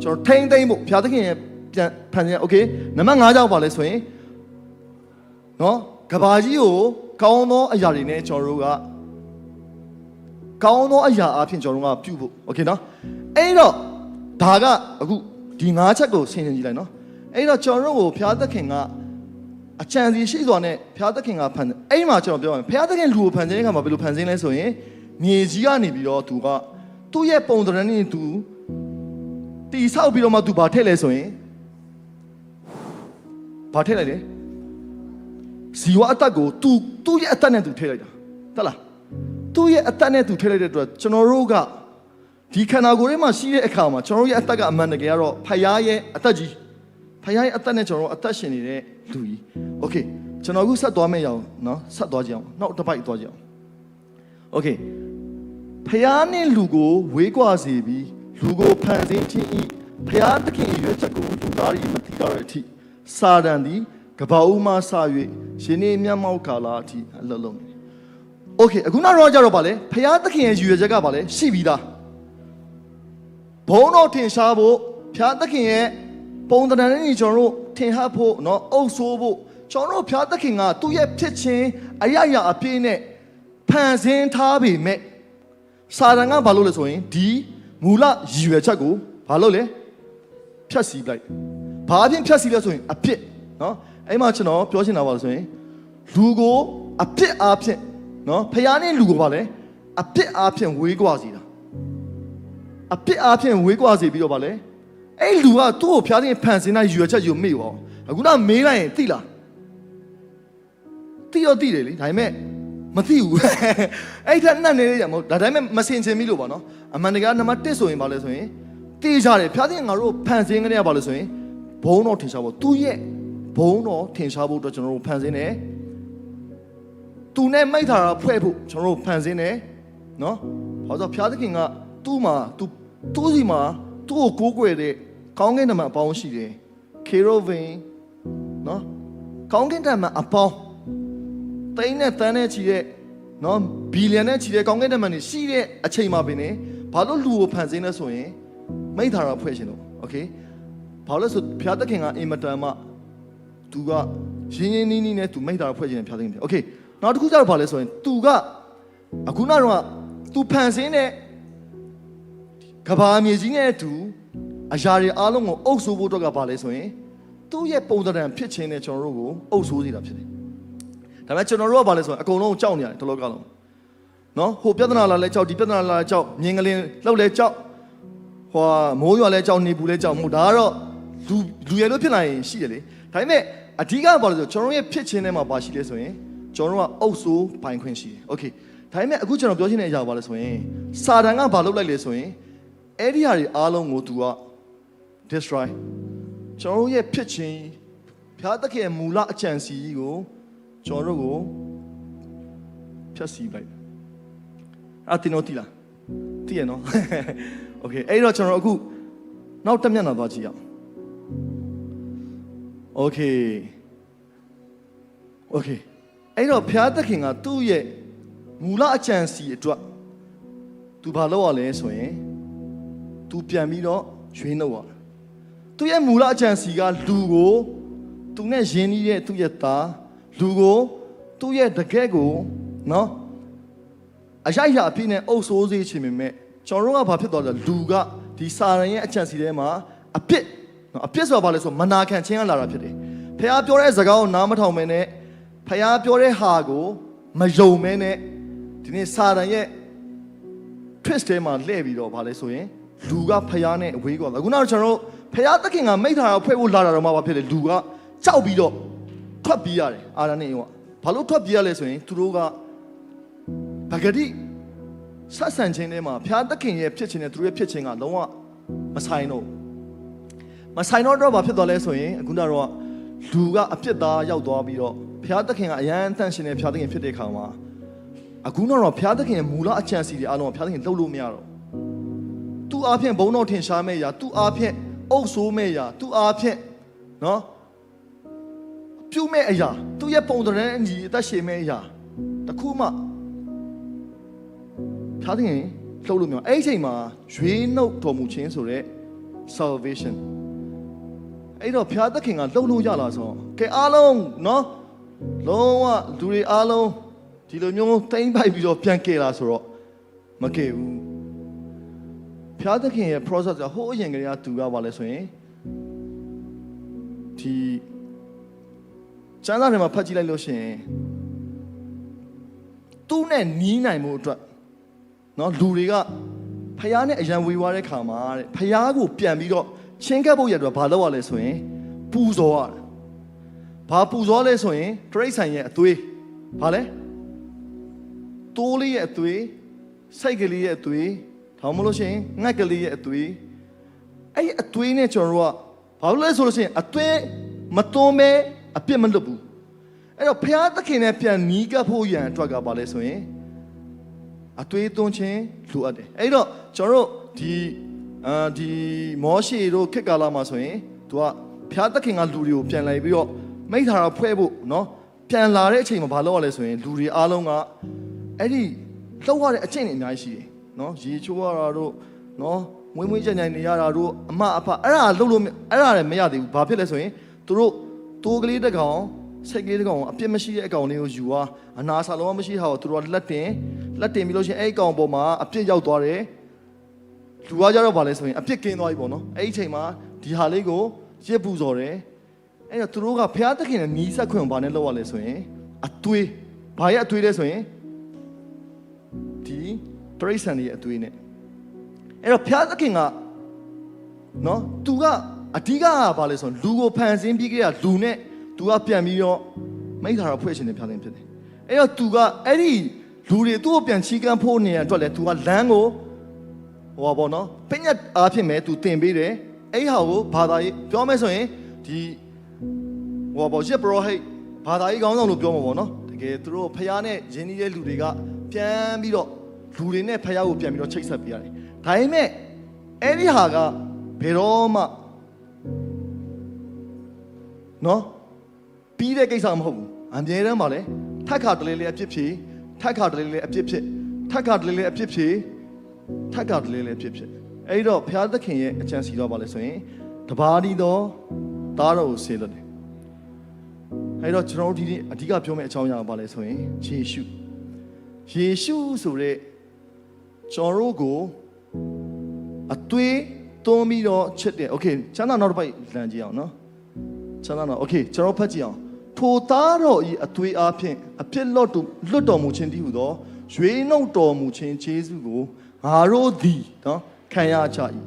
ကျွန်တော်ထိမ့်သိမ့်ဖို့ဘုရားသခင်ရဲ့ပြန်ဖန်ဆင်းโอเคနံပါတ်5ကြောင့်ပါလဲဆိုရင်နော်ကဘာကြီးကိုကောင်းသောအရာတွေနဲ့ကျွန်တော်တို့ကကောင်းသောအရာအဖြစ်ကျွန်တော်တို့ကပြုဖို့โอเคနော်အဲ့တော့ဒါကအခုဒီ5ချက်ကိုဆင်ခြင်ကြည့်လိုက်နော်အဲ့တော့ကျွန်တော်တို့ကိုဘုရားသခင်ကအချမ်းစီရှိစွာနဲ့ဘုရားသခင်ကဖန်အဲ့မှာကျွန်တော်ပြောရမယ်ဘုရားသခင်လူကိုဖန်ဆင်းတဲ့အခါမှာဘယ်လိုဖန်ဆင်းလဲဆိုရင်မြေကြီးကနေပြီးတော့သူကသူ့ရဲ့ပုံသဏ္ဍာန်နဲ့သူတီဆောက်ပြီးတော့မှသူဘာထည့်လဲဆိုရင်ဘာထည့်လိုက်လဲဇီဝအသက်ကိုသူ့ရဲ့အသက်နဲ့သူထည့်လိုက်တာဟုတ်လားသူ့ရဲ့အသက်နဲ့သူထည့်လိုက်တဲ့အတွက်ကျွန်တော်တို့ကဒီခန္ဓာကိုယ်ထဲမှာရှိတဲ့အခါမှာကျွန်တော်တို့ရဲ့အသက်ကအမှန်တကယ်ကတော့ဖယားရဲ့အသက်ကြီးဖယားရဲ့အသက်နဲ့ကျွန်တော်တို့အသက်ရှင်နေတဲ့လူကြီးโอเคကျွန်တော်အခုဆက်သွားမယ့်ရအောင်နော်ဆက်သွားကြအောင်နောက်တစ်ပိုက်သွားကြအောင်โอเคဖယားနဲ့လူကိုဝေးကွာစေပြီးလူကိုဖန်ဆင်းခြင်းဤဖယားသခင်ရွေးချက်ကိုလူသားတွေမသိကြတဲ့အထိစာတန်သည်ကပ္ပဦးမှစ၍ရှင်နေမျက်မှောက်ကာလအထိအလုံးလုံးနေโอเคအခုနောက်တော့ကြတော့ဗာလဲဖယားသခင်ရဲ့ရွေးချက်ကဗာလဲရှိပြီးသားဘုန်းတော်ထင်ရှားဖို့ဖယားသခင်ရဲ့ပုံသဏ္ဍာန်နဲ့ကျွန်တော်တို့ထင်ဟပ်ဖို့เนาะအုပ်ဆိုးဖို့ကျွန်တော်တို့ဖယားသခင်ကသူ့ရဲ့ဖြစ်ခြင်းအရာရာအပြည့်နဲ့ဖန်ဆင်းထားပေမဲ့စာတန်ကဘာလို့လဲဆိုရင်ဒီမူလရည်ရွယ်ချက်ကိုဘာလို့လဲဖြတ်စီလိုက်ဘာအဖြစ်ဖြတ်စီလဲဆိုရင်အပြစ်เนาะအဲ့မှာကျွန်တော်ပြောချင်တာပါလို့ဆိုရင်လူကိုအပြစ်အားဖြင့်เนาะဖယားနဲ့လူကိုဘာလဲအပြစ်အားဖြင့်ဝေးကွာစီတာအပြစ်အားဖြင့်ဝေးကွာစီပြီးတော့ဘာလဲအဲ့လူကသူ့ကိုဖျားတဲ့ဖန်ဆင်းတဲ့ရွယ်ချက်ယူမေ့ပါအခုတော့မေးလိုက်ရင်သိလားသိရောသိတယ်လေဒါပေမဲ့မသိဘူးအဲ့ထက်နှံ့နေရမဟုတ်ဒါတိုင်းမဲ့မစင်ချင်ပြီလို့ပါနော်အမှန်တကယ်နံပါတ်1ဆိုရင်ဘာလဲဆိုရင်သိကြတယ်ဖျားတဲ့ငါတို့ဖန်ဆင်းကြရပါလို့ဆိုရင်ဘုံတော်ထင်ရှားဖို့သူ့ရဲ့ ဘုံတော်ထင်ရှားဖို့အတွက်ကျွန်တော်တို့ဖန်ဆင်းတယ်သူနဲ့မိတ်တာဖွဲ့ဖို့ကျွန်တော်တို့ဖန်ဆင်းတယ်နော်ဘာလို့ဖျားသခင်ကသူ့မှာသူ့စီမှာသူ့ကိုကိုးကွယ်တဲ့ကောင်းကင်တမန်အပေါင်းရှိတယ်ခေရိုဗင်နော်ကောင်းကင်တမန်အပေါင်းတိန်းနဲ့တန်းနဲ့ချီတဲ့နော်ဘီလီယံနဲ့ချီတဲ့ကောင်းကင်တမန်တွေရှိတဲ့အချိန်မှာပင်ဘာလို့လူကိုဖန်ဆင်းလဲဆိုရင်မိသားစုဖွဲ့ရှင်လို့โอเคဘာလို့လဲဆိုဖျားသခင်ကအင်မတန်မှသူကရင်းရင်းနှီးနှီးနဲ့သူမိသားစုဖွဲ့ရှင်ဖျားသခင်ဖြစ်โอเคနောက်တစ်ခုကျတော့ဘာလဲဆိုရင်သူကအခုနောက်တော့သူဖန်ဆင်းတဲ့ကဘာမြေကြီးနဲ့သူအရာတွေအားလုံးကိုအုပ်ဆိုးဖို့တော့ကဘာလဲဆိုရင်သူ့ရဲ့ပုံသဏ္ဍာန်ဖြစ်ခြင်းနဲ့ကျွန်တော်တို့ကိုအုပ်ဆိုးနေတာဖြစ်တယ်ဒါပေမဲ့ကျွန်တော်တို့ကဘာလဲဆိုရင်အကုန်လုံးကြောက်နေရတယ်တလောကလုံးနော်ဟိုပြဿနာလာလဲကြောက်ဒီပြဿနာလာလဲကြောက်မြင်ကလေးလှုပ်လဲကြောက်ဟိုမိုးရွာလဲကြောက်နေဘူးလဲကြောက်မို့ဒါကတော့လူရလို့ဖြစ်လာရင်ရှိတယ်လေဒါပေမဲ့အဓိကဘာလဲဆိုကျွန်တော်ရဲ့ဖြစ်ခြင်းထဲမှာပါရှိလဲဆိုရင်ကျွန်တော်တို့ကအုပ်ဆိုးပိုင်ခွင့်ရှိတယ်โอเคဒါပေမဲ့အခုကျွန်တော်ပြောချင်တဲ့အရာဘာလဲဆိုရင်စာတန်ကဘာလုပ်လိုက်လဲဆိုရင်အဲ့ဒီဟာတွေအားလုံးကိုသူက destroy ကျွန်တော်ရဲ့ဖြစ်ခြင်းဘုရားသခင်ရဲ့မူလအကြံစီကိုကျွန်တော်တို့ကိုဖျက်ဆီးလိုက်အဲ့တင်တော့တိလားတိရနော်โอเคအဲ့တော့ကျွန်တော်အခုနောက်တစ်မျက်နှာသွားကြည့်အောင်โอเคအဲ့တော့ဘုရားသခင်ကသူ့ရဲ့မူလအကြံစီအတွက်သူဘာလုပ်ရလဲဆိုရင်သူပြန်ပြီးတော့ရွေးနှုတ်ရသူ့ရဲ့မူလအကြံစီကလူကိုသူနဲ့ယဉ်နေတဲ့သူ့ရဲ့သားလူကိုသူ့ရဲ့တကယ်ကိုနော်အရာအပြည့်နဲ့အုပ်ဆိုးစေချင်ပေမဲ့ကျွန်တော်တို့ကဘာဖြစ်သွားလဲလူကဒီစာရန်ရဲ့အကြံစီထဲမှာအပြစ်ဆိုတာဘာလဲဆိုမနာခံခြင်းကလာတာဖြစ်တယ်ဖះပြောတဲ့စကားကိုနားမထောင်မဲနဲ့ဖះပြောတဲ့ဟာကိုမယုံမဲနဲ့ဒီနေ့စာရန်ရဲ့ twist ထဲမှာလှည့်ပြီးတော့ဘာလဲဆိုရင်လူကဖះနဲ့အဝေးကွာအခုနောက်ကျွန်တော်တို့ဖះသခင်ကမိထားတာဖွဲ့ဖို့လာတာတော့မှဘာဖြစ်လဲလူကကြောက်ပြီးတော့ထွက်ပြေးရတယ်အာရနဲ့ရောဘာလို့ထွက်ပြေးရလဲဆိုရင်သူတို့ကဗဂတိဆက်ဆံခြင်းထဲမှာဖျားသခင်ရဲ့ဖြစ်ခြင်းနဲ့သူတို့ရဲ့ဖြစ်ခြင်းကလုံးဝမဆိုင်တော့ဘာဖြစ်သွားလဲဆိုရင်အခုတော့လူကအပြစ်သားရောက်သွားပြီးတော့ဖျားသခင်ကအယံတန့်ရှင်တဲ့ဖျားသခင်ဖြစ်တဲ့အခါမှာအခုတော့ဖျားသခင်ရဲ့မူလအကြံစီတွေအားလုံးဖျားသခင်လှုပ်လို့မရတော့သူ့အားဖြင့်ဘုံတော်ထင်ရှားမဲ့ရာသူ့အားဖြင့်အုပ်ဆိုးမဲ့ရာသူ့အားဖြင့်နော်ပြုမဲ့အရာသူ့ရဲ့ပုံသဏ္ဍာန်အညီအသက်ရှင်မဲ့အရာတခုမှဖျားသခင်လှုပ်လို့မရအဲ့ဒီအချိန်မှာရွေးနှုတ်တော်မူခြင်းဆိုတဲ့ salvation အဲ့တော့ဖျားသခင်ကလှုပ်လို့ရလာဆိုကဲအားလုံးနော်လုံးဝလူတွေအားလုံးဒီလိုမျိုးတိမ့်ပိုက်ပြီးတော့ပြန်ကဲလာဆိုတော့မကဲဘူးဖျားသခင်ရဲ့ process ကဟိုးအရင်ကတည်းကသူကပါလဲဆိုရင်ဒီကျမ်းစာထဲမှာဖတ်ကြည့်လိုက်လို့ရှိရင်သူ့နဲ့နီးနိုင်မှုအတွက်နော်လူတွေကဖျားနဲ့အရန်ဝေဝါးတဲ့ခါမှာတဲ့ဖျားကိုပြန်ပြီးတော့ချင်းကပ်ဖို့ရတော့ဘာလုပ်ရလဲဆိုရင်ပူဇော်ရတယ်ဘာပူဇော်လဲဆိုရင်တရိတ်ဆိုင်ရဲ့အသွေးဘာလဲတိုးလေးရဲ့အသွေးစိတ်ကလေးရဲ့အသွေးထောင်မလို့ရှိရင်ငှက်ကလေးရဲ့အသွေးအဲ့ဒီအသွေးနဲ့ကျွန်တော်တို့ကဘာလို့လဲဆိုလို့ရှိရင်အသွေးမသွန်းမဲအပြစ်မလွတ်ဘူးအဲ့တော့ဖျားသခင်နဲ့ပြန်နီးကပ်ဖို့ရန်အတွက်ကဘာလဲဆိုရင်အသွေးသွန်းခြင်းလိုအပ်တယ်အဲ့တော့ကျွန်တော်တို့ဒီမောရှေတို့ခေတ်ကာလမှာဆိုရင်သူကဖျားသခင်ကလူတွေကိုပြန်လိုက်ပြီးတော့မိထားတာဖွဲ့ဖို့နော်ပြန်လာတဲ့အချိန်မှာဘာလုပ်ရလဲဆိုရင်လူတွေအားလုံးကအဲ့ဒီလှုပ်ရတဲ့အချိန်တွေအများကြီးရှိတယ်နော်ရေချိုးရတာတို့နော်မွေးမွေးကြံကြံနေရတာတို့အမအဖအဲ့ဒါလှုပ်လို့အဲ့ဒါလည်းမရသေးဘူးဘာဖြစ်လဲဆိုရင်သူတို့တိုးကလေးတစ်ကောင်စိတ်ကလေးတစ်ကောင်အပြစ်မရှိတဲ့အကောင်လေးကိုယူသွားအနာစာလုံးမရှိတာကိုသူတို့ကလက်တင်ပြီးလို့ရှိရင်အဲ့ဒီကောင်ပေါ်မှာအပြစ်ရောက်သွားတယ်လူကကြတော့ဗာလဲဆိုရင်အပြစ်ကင်းသွားပြီပေါ့နော်အဲ့ဒီအချိန်မှာဒီဟာလေးကိုရစ်ပူဇော်တယ်အဲ့တော့သူတို့ကဘုရားသခင်နဲ့နီးစပ်ခွင့်ဘာနဲ့လောက်ရလဲဆိုရင်အသွေးဘာရဲ့အသွေးလဲဆိုရင်ဒီတရိတ်ဆန်ရဲ့အသွေးနဲ့အဲ့တော့ဘုရားသခင်ကနော်သူကအဓိကကဘာလဲဆိုရင်လူကိုဖန်ဆင်းပြီးကြတဲ့လူနဲ့သူကပြန်ပြီးတော့မိသားစုဖွဲ့ရှင်တဲ့ဘုရားသခင်ဖြစ်တယ်အဲ့တော့သူကအဲ့ဒီလူတွေသူ့ကိုပြန်ချီးကမ်းဖို့နေရအတွက်လဲသူကလမ်းကိုဟောပေါ့နော်ပညာအားဖြင့်ပဲသူတင်ပေးတယ်အဲ့ဟာကိုဘာသာရေးပြောမယ်ဆိုရင်ဒီ ဟိုပေါ့ရှစ်ပရောဟိတ်ဘာသာရေးကောင်းဆောင်လို့ပြောမှာပေါ့နော်တကယ်သူတို့ဖျားနဲ့ယဉ်နေတဲ့လူတွေကပြန်ပြီးတော့လူတွေနဲ့ဖျားကိုပြန်ပြီးတော့ချိတ်ဆက်ပေးရတယ်ဒါပေမဲ့အဲ့ဒီဟာကဘယ်တော့မှနော်ပြီးတဲ့ကိစ္စမဟုတ်ဘူးအမြဲတမ်းပါလေထက်ခါတလေလေအပြစ်ဖြေထက်ခါတလေလေအပြစ်ဖြစ်ထက်ခါတလေလေအပြစ်ဖြေထက်ခါတလေလေအပြစ်ဖြစ်အဲ့တော့ဘုရားသခင်ရဲ့အကြံစီတော့ပါလေဆိုရင်တပါးဒီတော့သားတော်ကိုဆေးလွတ်တယ်အဲ့တော့ကျွန်တော်တို့ဒီနေ့အဓိကပြောမယ့်အကြောင်းအရာပါလေဆိုရင်ယေရှုဆိုတဲ့ကျွန်တော်တို့ကိုအသွေးသွင်းပြီးတော့ချစ်တယ်โอเคချမ်းသာနောက်တစ်ပိုက်လမ်းကြည့်အောင်နော်ချမ်းသာနောက်โอเคကျွန်တော်ဖတ်ကြည့်အောင်ထိုသားတော်ဤအသွေးအားဖြင့်အပြစ်လွတ်တော်မူခြင်းတည်းဟူသောရွေးနှုတ်တော်မူခြင်းယေရှုကိုငါတို့သည်နော်ခံရကြ၏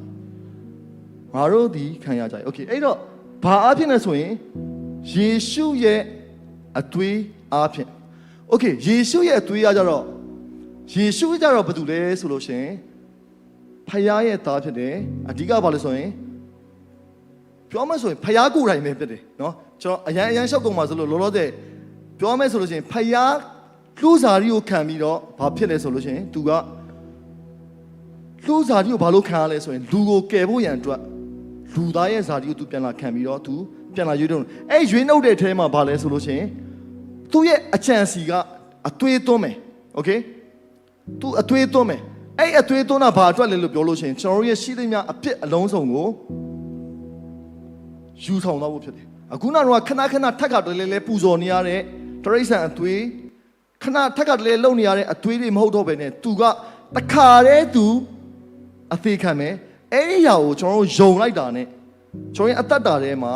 ငါတို့သည်ခံရကြ၏โอเคအဲ့တော့ဘာအားဖြင့်လဲဆိုရင်ယေရှုရဲ့အသွေးအားဖြင့်โอเคယေရှုရဲ့အသွေးအားကြတော့ယေရှုကြတော့ဘာတူလဲဆိုလို့ရှင်ဖခင်ရဲ့သားဖြစ်တယ်အဓိကဘာလဲဆိုရင်ပြောမယ်ဆိုရင်ဖခင်ကိုယ်တိုင်ပဲဖြစ်တယ်နော်ကျွန်တော်အရန်လျှောက်ကုန်ပါဆိုလို့လောလောဆယ်ပြောမယ်ဆိုလို့ရှင်ဖခင်လူစားရီကိုခံပြီးတော့ဘာဖြစ်လဲဆိုလို့ရှင်သူကလူစားရီကိုဘာလို့ခံရလဲဆိုရင်လူကိုကယ်ဖို့ရန်အတွက်လူသားရဲ့ဇာတိကိုသူပြန်လာခံပြီးတော့သူပြန်လာရွေးတော့အဲ့ရွေးနှုတ်တဲ့အထဲမှာဘာလဲဆိုလို့ရှင်သူ့ရဲ့အချံစီကအသွေးသွင်းမယ်โอเคသူအသွေးသွင်းမယ်အဲ့အသွေးသွင်းတာဘာအတွက်လဲလို့ပြောလို့ရှင်ကျွန်တော်တို့ရဲ့ရှိသမျှအပြစ်အလုံးစုံကိုယူဆောင်တော့ဖို့ဖြစ်တယ်အခုနောက်တော့ခဏထက်ကတည်းကပူဇော်နေရတဲ့တရိษံအသွေးခဏထက်ကတည်းကလုံနေရတဲ့အသွေးတွေမဟုတ်တော့ဘဲနဲ့သူကတခါတည်းသူအသေးခံမယ်အဲ့ဒီຢာကိုကျွန်တော်တို့ယုံလိုက်တာနဲ့ကျွန်တော်ရဲ့အသက်တာထဲမှာ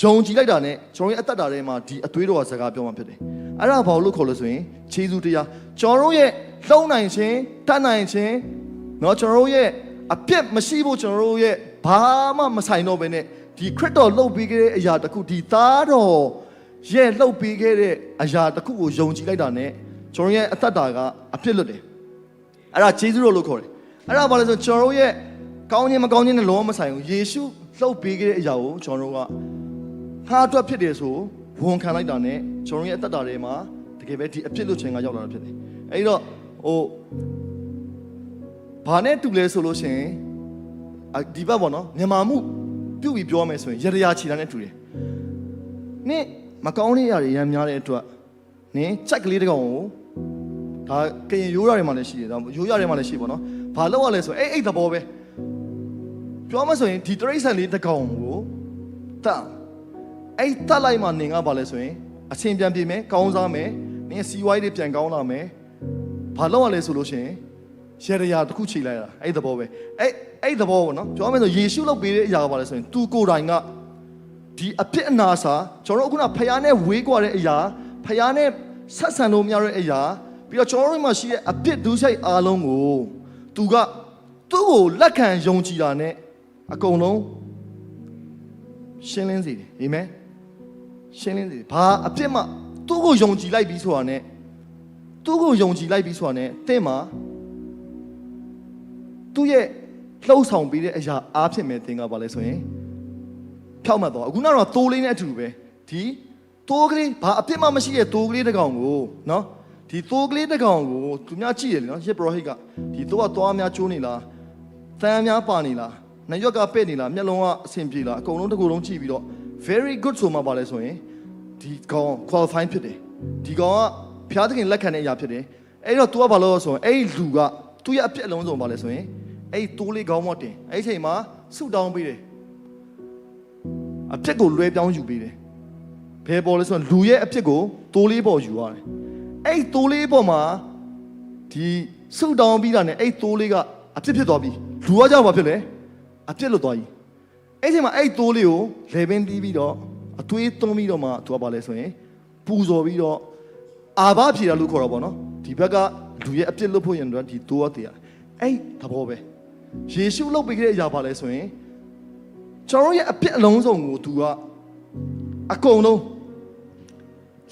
ယုံကြည်လိုက်တာနဲ့ကျွန်တော်ရဲ့အသက်တာထဲမှာဒီအသွေးတော်ကစကားပြောမှဖြစ်တယ်အဲ့ဒါဘာလို့ခေါ်လို့ဆိုရင်ခြေစူးတရားကျွန်တော်တို့ရဲ့လုံနိုင်ခြင်းတတ်နိုင်ခြင်းเนาะကျွန်တော်တို့ရဲ့အပြစ်မရှိဖို့ကျွန်တော်တို့ရဲ့ဘာမှမဆိုင်တော့ဘဲနဲ့ဒီခရစ်တော်လှုပ်ပေးခဲ့တဲ့အရာတစ်ခုဒီသားတော်ရဲ့လှုပ်ပေးခဲ့တဲ့အရာတစ်ခုကိုယုံကြည်လိုက်တာနဲ့ကျွန်တော်ရဲ့အသက်တာကအပြစ်လွတ်တယ်အဲ့ဒါခြေစူးတော်လို့ခေါ်တယ်အဲ့ဒါဘာလဲဆိုကျွန်တော်တို့ရဲ့ကောင်းခြင်းမကောင်းခြင်းနဲ့လုံးဝမဆိုင်ဘူးယေရှုလှုပ်ပေးခဲ့တဲ့အရာကိုကျွန်တော်တို့ကဟာအတွက်ဖြစ်တယ်ဆိုဝန်ခံလိုက်တာနဲ့ကျွန်တော်ရဲ့အသက်တာထဲမှာတကယ်ပဲဒီအပြစ်လွတ်ခြင်းကရောက်လာတာဖြစ်တယ်အဲ့တော့ဘာနဲ့တူလဲဆိုလို့ရှိရင်ဒီဘက်ပေါ့နော်မြန်မာမှုပြုတ်ပြီးပြောမယ်ဆိုရင်ရရချီတာနဲ့တူတယ်နင့်မကောင်းတဲ့ຢာတွေရမ်းများတဲ့အတွက်နင်းချက်ကလေးတစ်ကောင်ကိုဒါကရင်ရိုးရတယ်မှလည်းရှိတယ်ဒါရိုးရတယ်မှလည်းရှိပေါ့နော်ဘာလောက်ရလဲဆိုအဲ့သဘောပဲပြောမှဆိုရင်ဒီတရိษံလေးတစ်ကောင်ကိုတတ်အဲ့တက်လိုက်မှနင်ကဘာလဲဆိုရင်အချင်းပြန်ပြေမယ်ကောင်းစားမယ်နင်စီဝိုင်းတွေပြန်ကောင်းလာမယ်ဘာလောက်ရလဲဆိုလို့ရှိရင်ရရတစ်ခုခြေလိုက်တာအဲ့သဘောပဲအဲ့သဘောပေါ့နော်ပြောမှဆိုယေရှုလောက်ပေးတဲ့အရာကဘာလဲဆိုရင်သူကိုယ်တိုင်ကဒီအပြစ်အနာစာကျွန်တော်တို့ခုနဖယားနဲ့ဝေးကွာတဲ့အရာဖယားနဲ့ဆက်ဆံလို့မရတဲ့အရာပြီးတော့ကျွန်တော်တို့မှာရှိတဲ့အပြစ်ဒုစရိုက်အားလုံးကိုသူကသူ့ကိုလက်ခံယုံကြည်တာနဲ့အကုန်လုံးရှင်းလင်းစေတယ်အာမင်ရှင်းလင်းစေတယ်ဘာအပြစ်မှသူ့ကိုယုံကြည်လိုက်ပြီးဆိုတာနဲ့သူ့ကိုယုံကြည်လိုက်ပြီးဆိုတာနဲ့တင့်မှာသူ့ရဲ့လှုပ်ဆောင်ပေးတဲ့အရာအားဖြင့်ပဲတင်ကပါလဲဆိုရင်ဖြောက်မှတ်တော့အခုနောက်တော့တိုးလေးနဲ့အတူပဲဒီတိုးကလေးဘာအပြစ်မှမရှိတဲ့တိုးကလေးတစ်ကောင်ကိုနော်ဒီတိုးကလေးတစ်ကောင်ကိုသူများကြည့်ရလေနော်ရစ်ပရောဟိတ်ကဒီတိုးကသွားများကျိုးနေလားသံများပါနေလားနှရွက်ကပဲ့နေလားမျက်လုံးကအဆင်ပြေလားအကုန်လုံးတစ်ခုလုံးကြည့်ပြီးတော့ very good ဆိုမှပါလဲဆိုရင်ဒီကောင် qualify ဖြစ်တယ်ဒီကောင်ကဘုရားသခင်လက်ခံတဲ့အရာဖြစ်တယ်အဲ့တော့ तू ကဘာလို့ဆိုရင်အဲ့လူကသူ့ရဲ့အပြစ်အလုံးစုံပါလဲဆိုရင်အဲ့တိုးလေးကောင်းမတင်အဲ့ဒီချိန်မှာဆုတောင်းပေးတယ်အပြစ်ကိုလွှဲပြောင်းယူပေးတယ်ဘယ်ပေါ်လဲဆိုရင်လူရဲ့အပြစ်ကိုတိုးလေးပေါ်ယူရတယ်အဲ့တိုးလေးပေါ်မှာဒီဆုတောင်းပြီးတာနဲ့အဲ့တိုးလေးကအပြစ်ဖြစ်သွားပြီလူကကြောက်ဘာဖြစ်လဲအပြစ်လွတ်သွားပြီအဲ့ချိန်မှာအဲ့တိုးလေးကိုလေပင်တီးပြီးတော့အသွေးသွင်းပြီးတော့မှသူကပါလဲဆိုရင်ပူဇော်ပြီးတော့အာဘဖြေတာလို့ခေါ်တော့ဗောနော်ဒီဘက်ကလူရဲ့အပြစ်လွတ်ဖို့ရန်အတွက်ဒီတိုးရတည်ရတယ်အဲ့သဘောပဲယေရှုလုပ်ပေးခဲ့တဲ့အရာပါလဲဆိုရင်ကျွန်တော်ရဲ့အပြစ်အလုံးစုံကိုသူကအကုန်လုံး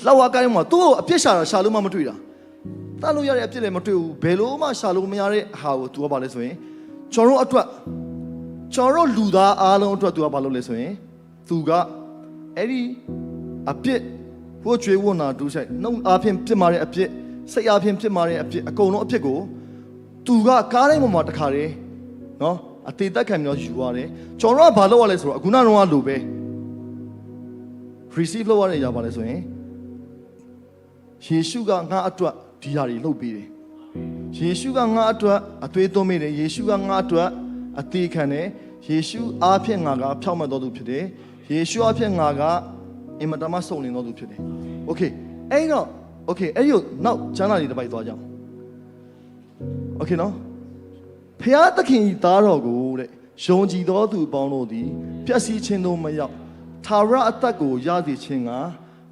လောက်ဝကိုင်းမှာသူ့ကိုအပြစ်ရှာလို့မှမတွေ့တာတတ်လို့ရတဲ့အပြစ်လည်းမတွေ့ဘူးဘယ်လို့မှရှာလို့မရတဲ့ဟာကိုသူကပါလဲဆိုရင်ကျွန်တော်အတွက်ကျွန်တော်လူသားအားလုံးအတွက်သူကဘာလုပ်လဲဆိုရင်သူကအဲ့ဒီ အပြစ်ဘို့ကျွေးဝနာဒုဆိုင်နှုတ်အားဖြင့်ပြစ်မာတဲ့အပြစ်စိတ်အားဖြင့်ပြစ်မာတဲ့အပြစ်အကုန်လုံးအပြစ်ကိုသူကကားတိုင်းပေါ်မှာတခါတည်းနော်အသေးသက်ခံပြီးတော့ယူရတယ်ကျွန်တော်ကဘာလုပ်ရလဲဆိုတော့အခုနကတော့လိုပဲ receive လုပ်ရတဲ့အရာပါလဲဆိုရင်ယေရှုကငါအတွက်ဒီဟာတွေလုပ်ပေးတယ်ယေရှုကငါအတွက်အသွေးသွင်းပေးတယ်ယေရှုကငါအတွက်အသေးခံတယ်ယေရှုအားဖြင့်ငါကဖြောင့်မတ်တော်သူဖြစ်တယ်ယေရှုအားဖြင့်ငါကအင်မတန်မှစုံလင်တော်သူဖြစ်တယ် okay အဲ့တော့ okay အဲ့ဒီနောက်ကျမ်းစာတွေတစ်ပိုက်သွားကြအောင် okay နော်ဖျားသခင်ဤသားတော်ကိုတဲ့ယုံကြည်သောသူပေါင်းတို့သည်ပျက်စီးခြင်းသို့မရောက်သာရအသက်ကိုရစေခြင်းက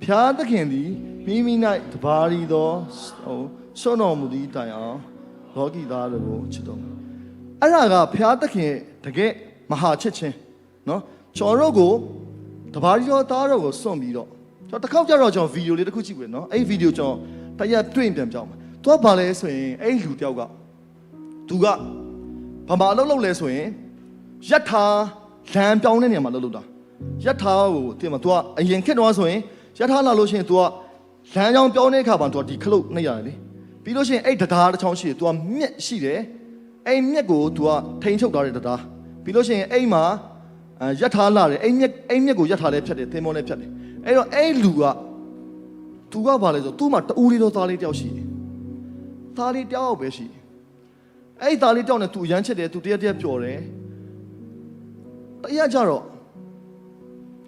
ဖျားသခင်သည်မိမိ၌တပါးရီသောဆွမ်းတော်မူသည့်တိုင်အောင်လောကီသားတို့ကိုချစ်တော်မူအဲ့ဒါကဖျားသခင်တကယ်မဟာချစ်ခြင်းနော်ကျွန်တော်တို့ကိုတပါးရီသောသားတော်ကိုစွန့်ပြီးတော့ကျွန်တော်တစ်ခေါက်ကြတော့ကျွန်တော်ဗီဒီယိုလေးတစ်ခုကြည့်ပြီနော်အဲ့ဒီဗီဒီယိုကျွန်တော်တရက်တွေ့ပြန်ပြောင်းမယ်သူကဘာလဲဆိုရင်အဲ့ဒီလူတယောက်ကသူကဘာမှအလုပ်လုပ်လဲဆိုရင်ယထာလမ်းပြောင်းတဲ့နေရာမှာလုပ်တာယထာကိုတင်မှာ तू ကအရင်ခေတ်တော့ဆိုရင်ယထာလာလို့ရှိရင် तू ကလမ်းကြောင်းပြောင်းတဲ့အခါမှာ तू ဒီခလုတ်နှိပ်ရတယ်လေပြီးလို့ရှိရင်အဲ့တရားတစ်ချောင်းရှိတယ် तू ကမြက်ရှိတယ်အဲ့မြက်ကို तू ကထိန်ချုပ်ထားတဲ့တရားပြီးလို့ရှိရင်အဲ့မှာယထာလာတယ်အဲ့မြက်ကိုယထာလည်းဖြတ်တယ်သင်္ဘောလည်းဖြတ်တယ်အဲ့တော့အဲ့လူက तू ကဘာလဲဆို तू မှာတူးလေးတော့သားလေးတယောက်ရှိတယ်သားလေးတယောက်ပဲရှိတယ်အဲ့သားလေးတယောက်နဲ့ तू ရမ်းချစ်တယ် तू တရက်ပျော်တယ်တရက်ကြတော့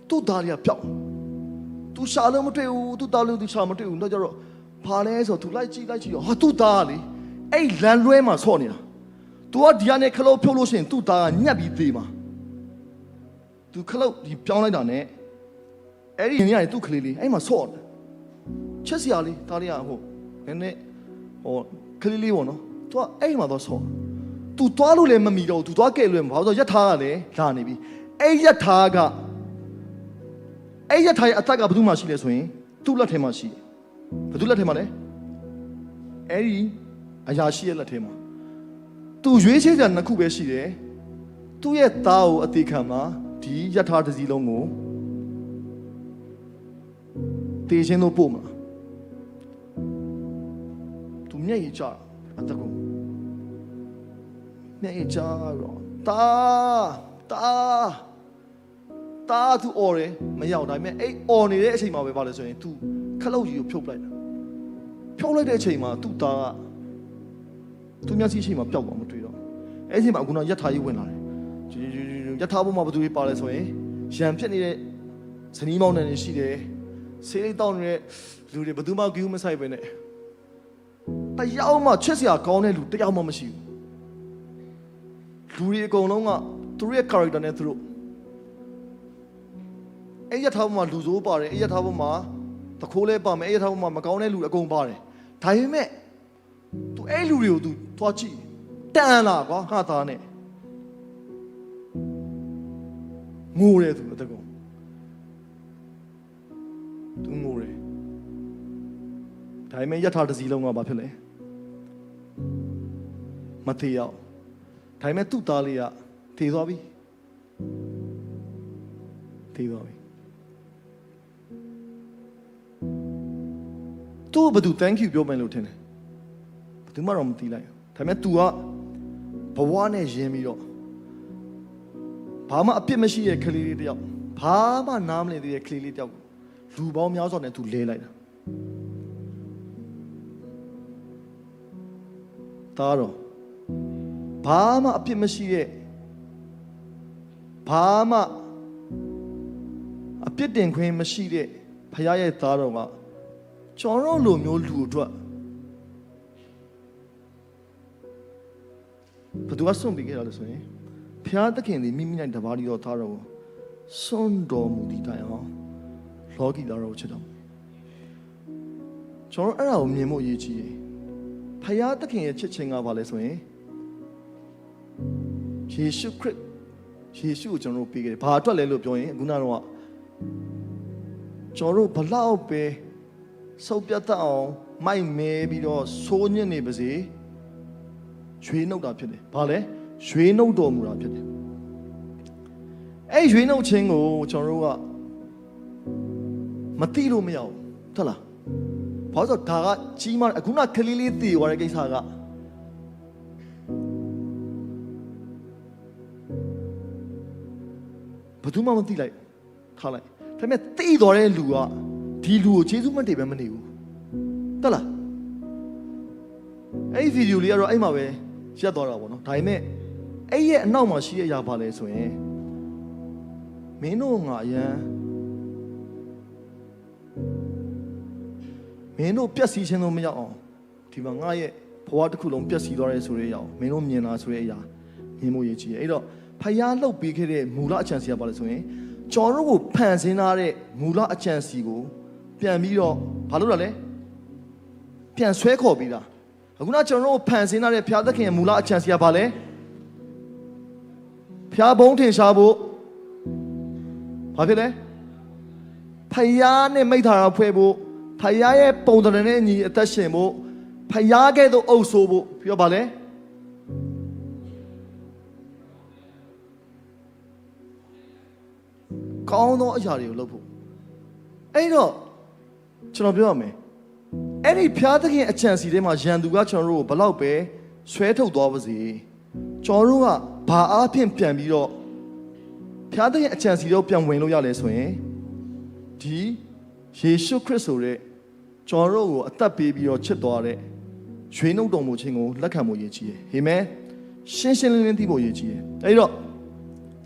သူ့သားလေးကပျောက် तू ရှာလို့မတွေ့ဘူး तू သားလေး तू ရှာမတွေ့ဘူးတော့ကြတော့ဘာလဲဆို तू လိုက်ကြည့်တော့ဟာသူ့သားလေအဲ့လမ်းလွဲမှာဆော့နေတာ तू ကဒီကနေခလုတ်ဖြုတ်လို့ရှိရင်သူ့သားကညက်ပြီးသေးမှာ तू ခလုတ်ဒီပြောင်းလိုက်တာနဲ့အဲ့ဒီနေရာနေသူ့ကလေးလေးအဲ့မှာဆော့တယ်ချက်စရာလေးသားလေးကဟိုနည်းနည်းဟိုကလေးလေးပေါ့နော် तू ကအဲ့မှာတော့ဆော့ तू သွားလို့လည်းမမီတော့ तू သွားကဲ့လို့မဘာလို့ရက်ထားကလည်းလာနေပြီအဲ့ရက်ထားကအဲ့ရထိုင်အသက်ကဘယ်သူမှရှိလဲဆိုရင်သူ့လက်ထဲမှာရှိတယ်ဘယ်သူလက်ထဲမှာလဲအဲ့ဒီအရာရှိရဲ့လက်ထဲမှာသူရွေးချယ်ကြနှစ်ခုပဲရှိတယ်သူ့ရဲ့သားကိုအသေးခံမှာဒီယထာတစ်စီးလုံးကိုတေးချင်းတို့ပို့မှာသူမျက်ရည်ကျအသက်ကိုမျက်ရည်ကျတော့တာသူအော်တယ်မရောက်ဒါပေမဲ့အဲ့အော်နေတဲ့အချိန်မှာပဲပါလဲဆိုရင် तू ခလုတ်ကြီးကိုဖြုတ်လိုက်တာဖြုတ်လိုက်တဲ့အချိန်မှာသူ့သားကသူမျက်စိရှိမှပျောက်သွားမတွေ့တော့အဲ့ဒီမှာအခုတော့ယထာကြီးဝင်လာတယ်ယထာဘုံမှာဘယ်သူတွေပါလဲဆိုရင်ရံဖြစ်နေတဲ့ဇနီးမောင်နှံတွေရှိတယ်ဆေးလေးတောင်းနေတဲ့လူတွေဘယ်သူမှကြည့်မဆိုင်ပဲနဲ့တယောက်မှချစ်စရာကောင်းတဲ့လူတယောက်မှမရှိဘူးလူတွေအကုန်လုံးကသူတို့ရဲ့ character နဲ့သူတို့အဲ့ရထားပေါ်မှာလူဆိုးပါတယ်အဲ့ရထားပေါ်မှာတခိုးလဲပါမယ်အဲ့ရထားပေါ်မှာမကောင်းတဲ့လူအကုန်ပါတယ်ဒါပေမဲ့ तू အဲ့လူတွေကို तू သွားကြည့်တန်လာကွာငါသားနဲ့ငိုတယ် तू တကုံ तू ငိုတယ်ဒါပေမဲ့ရထားတစ်စီးလုံးကဘာဖြစ်လဲမသေးရောက်ဒါပေမဲ့သူ့သားလေးကထေသွားပြီထေသွားပြီသူ့ဘယ်သူ thank you ပြောမယ်လို့ထင်တယ်ဘယ်သူမှတော့မသိလိုက်ဒါပေမဲ့ तू ကဘဝနဲ့ယဉ်ပြီးတော့ဘာမှအပြစ်မရှိတဲ့ကလေးလေးတယောက်ဘာမှနားမလည်သေးတဲ့ကလေးလေးတယောက်လူပေါင်းများစွာနဲ့ तू လဲလိုက်တာဒါတော့ဘာမှအပြစ်မရှိတဲ့ဘာမှအပြစ်တင်ခွင့်မရှိတဲ့ဖခင်ရဲ့သားတော်ကကျွန်တော်လိုမျိုးလူအတွက်ဘယ်သူကစွန့်ပေးခဲ့တာလဲဆိုရင်ဖခင်သခင်သည်မိမိ၌တပါးရီတော်သားတော်ကိုစွန့်တော်မူသည့်တိုင်အောင်လောကီသားတော်ကိုချစ်တော်မူကျွန်တော်အဲ့ဒါကိုမြင်ဖို့အရေးကြီးတယ်ဖခင်သခင်ရဲ့ချစ်ခြင်းကဘာလဲဆိုရင်ယေရှုခရစ်ယေရှုကိုကျွန်တော်တို့ပေးခဲ့တယ်ဘာအတွက်လဲလို့ပြောရင်ခုနကတော့ကျွန်တော်တို့ဘလောက်ပဲစုပ်ပြတ်အောင်မိုက်မဲပြီးတော့ဆိုးညစ်နေပါစေရွေးနှုတ်တာဖြစ်တယ်ဘာလဲရွေးနှုတ်တော်မူတာဖြစ်တယ်အဲ့ရွေးနှုတ်ခြင်းကိုကျွန်တော်တို့က မသိလို့မရဘူးဟုတ်လားဘာလို့ဒါကကြီးမားအခုနကလေးလေးတည်သွားတဲ့ကိစ္စကဘယ်သူမှမသိလိုက်ထားလိုက်ဒါပေမဲ့တည်သွားတဲ့လူကဒီလူကိုကျေးဇူးမတင်ပဲမနေဘူးဟုတ်လားအဲ့ဒီဗီဒီယိုလေးကတော့အဲ့မှာပဲရက်သွားတာပေါ့နော်ဒါပေမဲ့အဲ့ရဲ့အနောက်မှာရှိတဲ့အရာပါလဲဆိုရင်မင်းတို့ငါအရန်မင်းတို့ပြက်စီးခြင်းတော့မရောက်အောင်ဒီမှာငါရဲ့ဘဝတစ်ခုလုံးပြက်စီးသွားရဲဆိုတဲ့အရာမင်းတို့မြင်လာဆိုတဲ့အရာမြင်ဖို့ရည်ကြီးတယ်အဲ့တော့ဖယားလှုပ်ပေးခဲ့တဲ့မူလအချမ်းစီကပါလဲဆိုရင်ကျွန်တော်တို့ကိုဖန်ဆင်းထားတဲ့မူလအချမ်းစီကိုပြန်ပြီးတော့ဘာလို့လဲပြန်ဆွဲခေါ်ပြီးတာအခုနကျွန်တော်တို့ဖန်ဆင်းထားတဲ့ဘုရားသခင်ရဲ့မူလအချမ်းစီကပါလဲဘုရားဘုန်းထင်ရှားဖို့ဘာဖြစ်လဲဖယားနဲ့မိသားစုဖွဲ့ဖို့ဖယားရဲ့ပုံသဏ္ဍာန်နဲ့ညီအသက်ရှင်ဖို့ဖယားကဲ့သို့အုပ်ဆိုးဖို့ပြောပါလဲကောင်းသောအရာတွေကိုလုပ်ဖို့အဲ့တော့ကျွန်တော်ပြောရမယ်အဲ့ဒီဖျားသခင်အချမ်းစီထဲမှာရန်သူကကျွန်တော်တို့ကိုဘလောက်ပဲဆွဲထုတ်သွားပါစေကျွန်တော်တို့ကဘာအားဖြင့်ပြန်ပြီးတော့ဖျားသခင်အချမ်းစီတော့ပြန်ဝင်လို့ရလဲဆိုရင်ဒီယေရှုခရစ်ဆိုတဲ့ကျွန်တော်တို့ကိုအသက်ပေးပြီးတော့ချစ်သွားတဲ့ရွေးနှုတ်တော်မူခြင်းကိုလက်ခံဖို့ရည်ကြီးတယ်အာမင်ရှင်းရှင်းလင်းလင်းသိဖို့ရည်ကြီးတယ်အဲ့တော့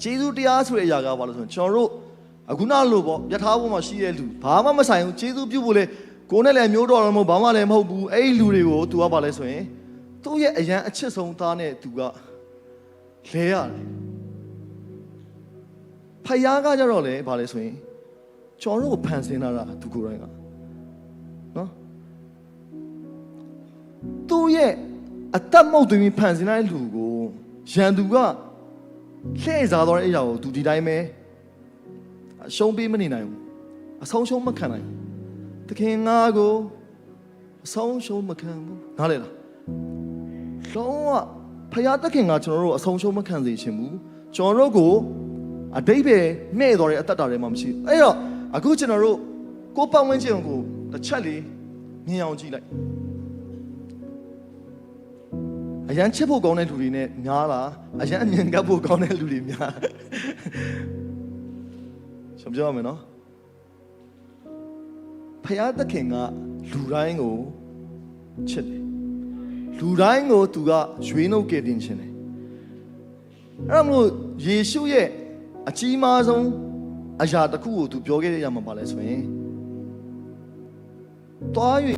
ဂျေဇုတရားဆိုတဲ့အရာကဘာလို့ဆိုရင်ကျွန်တော်တို့အခုနလိုပေါ့ယထာဘောမှာရှိတဲ့လူဘာမှမဆိုင်ဘူးဂျေဇုပြုဖို့လေကိုယ်နဲ့လည်းမျိုးတော်တော့မဟုတ်ဘာမှလည်းမဟုတ်ဘူးအဲ့ဒီလူတွေကို तू ကဘာလဲဆိုရင်သူ့ရဲ့အရန်အချစ်ဆုံးသားနဲ့ तू ကလဲရတယ်ဖယားကကြတော့လေဘာလဲဆိုရင်ကျွန်တော်တို့ကိုဖန်ဆင်းလာတာ तू ကိုယ်တိုင်ကနော်သူ့ရဲ့အသက်မုတ်သွင်းဖန်ဆင်းတဲ့လူကိုရန်သူကလှည့်စားတော့တဲ့အရာကို तू ဒီတိုင်းပဲအရှုံးပေးမနေနိုင်ဘူးအဆုံးရှုံးမခံနိုင်ဘူးတခင်ငါကိုအဆုံးရှုံးမခံဘူးနားလေလားလုံးဝဖယားတခင်ကကျွန်တော်တို့အဆုံးရှုံးမခံစေချင်ဘူးကျွန်တော်တို့ကိုအတိတ်ပဲမဲ့တော်တဲ့အသက်တာတွေမှမရှိဘူးအဲ့တော့အခုကျွန်တော်တို့ကိုပတ်ဝန်းကျင်ကိုတစ်ချက်လေးမြင်အောင်ကြည့်လိုက်အရန်ချစ်ဖို့ကောင်းတဲ့လူတွေနဲ့များလားအရန်အမြင်ကပ်ဖို့ကောင်းတဲ့လူတွေများကျွန်တော်ပြောရမယ်နော်ဖယားသခင်ကလူတိုင်းကိုချစ်တယ်လူတိုင်းကိုသူကရွေးနှုတ်ကယ်တင်ခြင်းတယ်အဲ့ဒါမလို့ယေရှုရဲ့အကြီးမားဆုံးအရာတစ်ခုကိုသူပြောခဲ့ရမှာပါလဲဆိုရင်တွား၍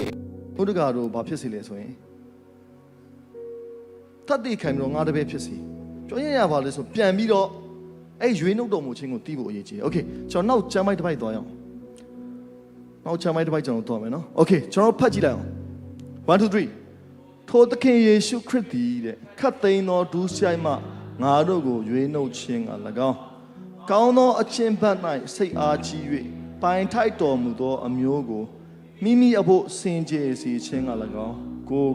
ဘုဒ္ဓဂါတို့ဘာဖြစ်စီလဲဆိုရင်တတ်သိခံပြီးတော့ငါတပည့်ဖြစ်စီပြောရပါလဲဆိုပြန်ပြီးတော့အဲ့ရွေးနှုတ်တော်မူခြင်းကိုတီးဖို့အရေးကြီးတယ်โอเคကျွန်တော်နောက်ကျမ်းပိုက်တစ်ပိုက်သွားရအောင်နောက်ကျမ်းပိုက်တစ်ပိုက်ကျွန်တော်သွားမယ်နော်โอเคကျွန်တော်ဖတ်ကြည့်လိုက်အောင်1 2 3ထိုသခင်ယေရှုခရစ်သည်တဲ့ခတ်သိမ်းသောဒုစရိုက်မှငါတို့ကိုရွေးနှုတ်ခြင်းက၎င်းကောင်းသောအချင်းဘက်၌စိတ်အားကြီး၍ပိုင်ထိုက်တော်မူသောအမျိုးကိုမိမိအဖို့စင်ကြယ်စေခြင်းက၎င်းကို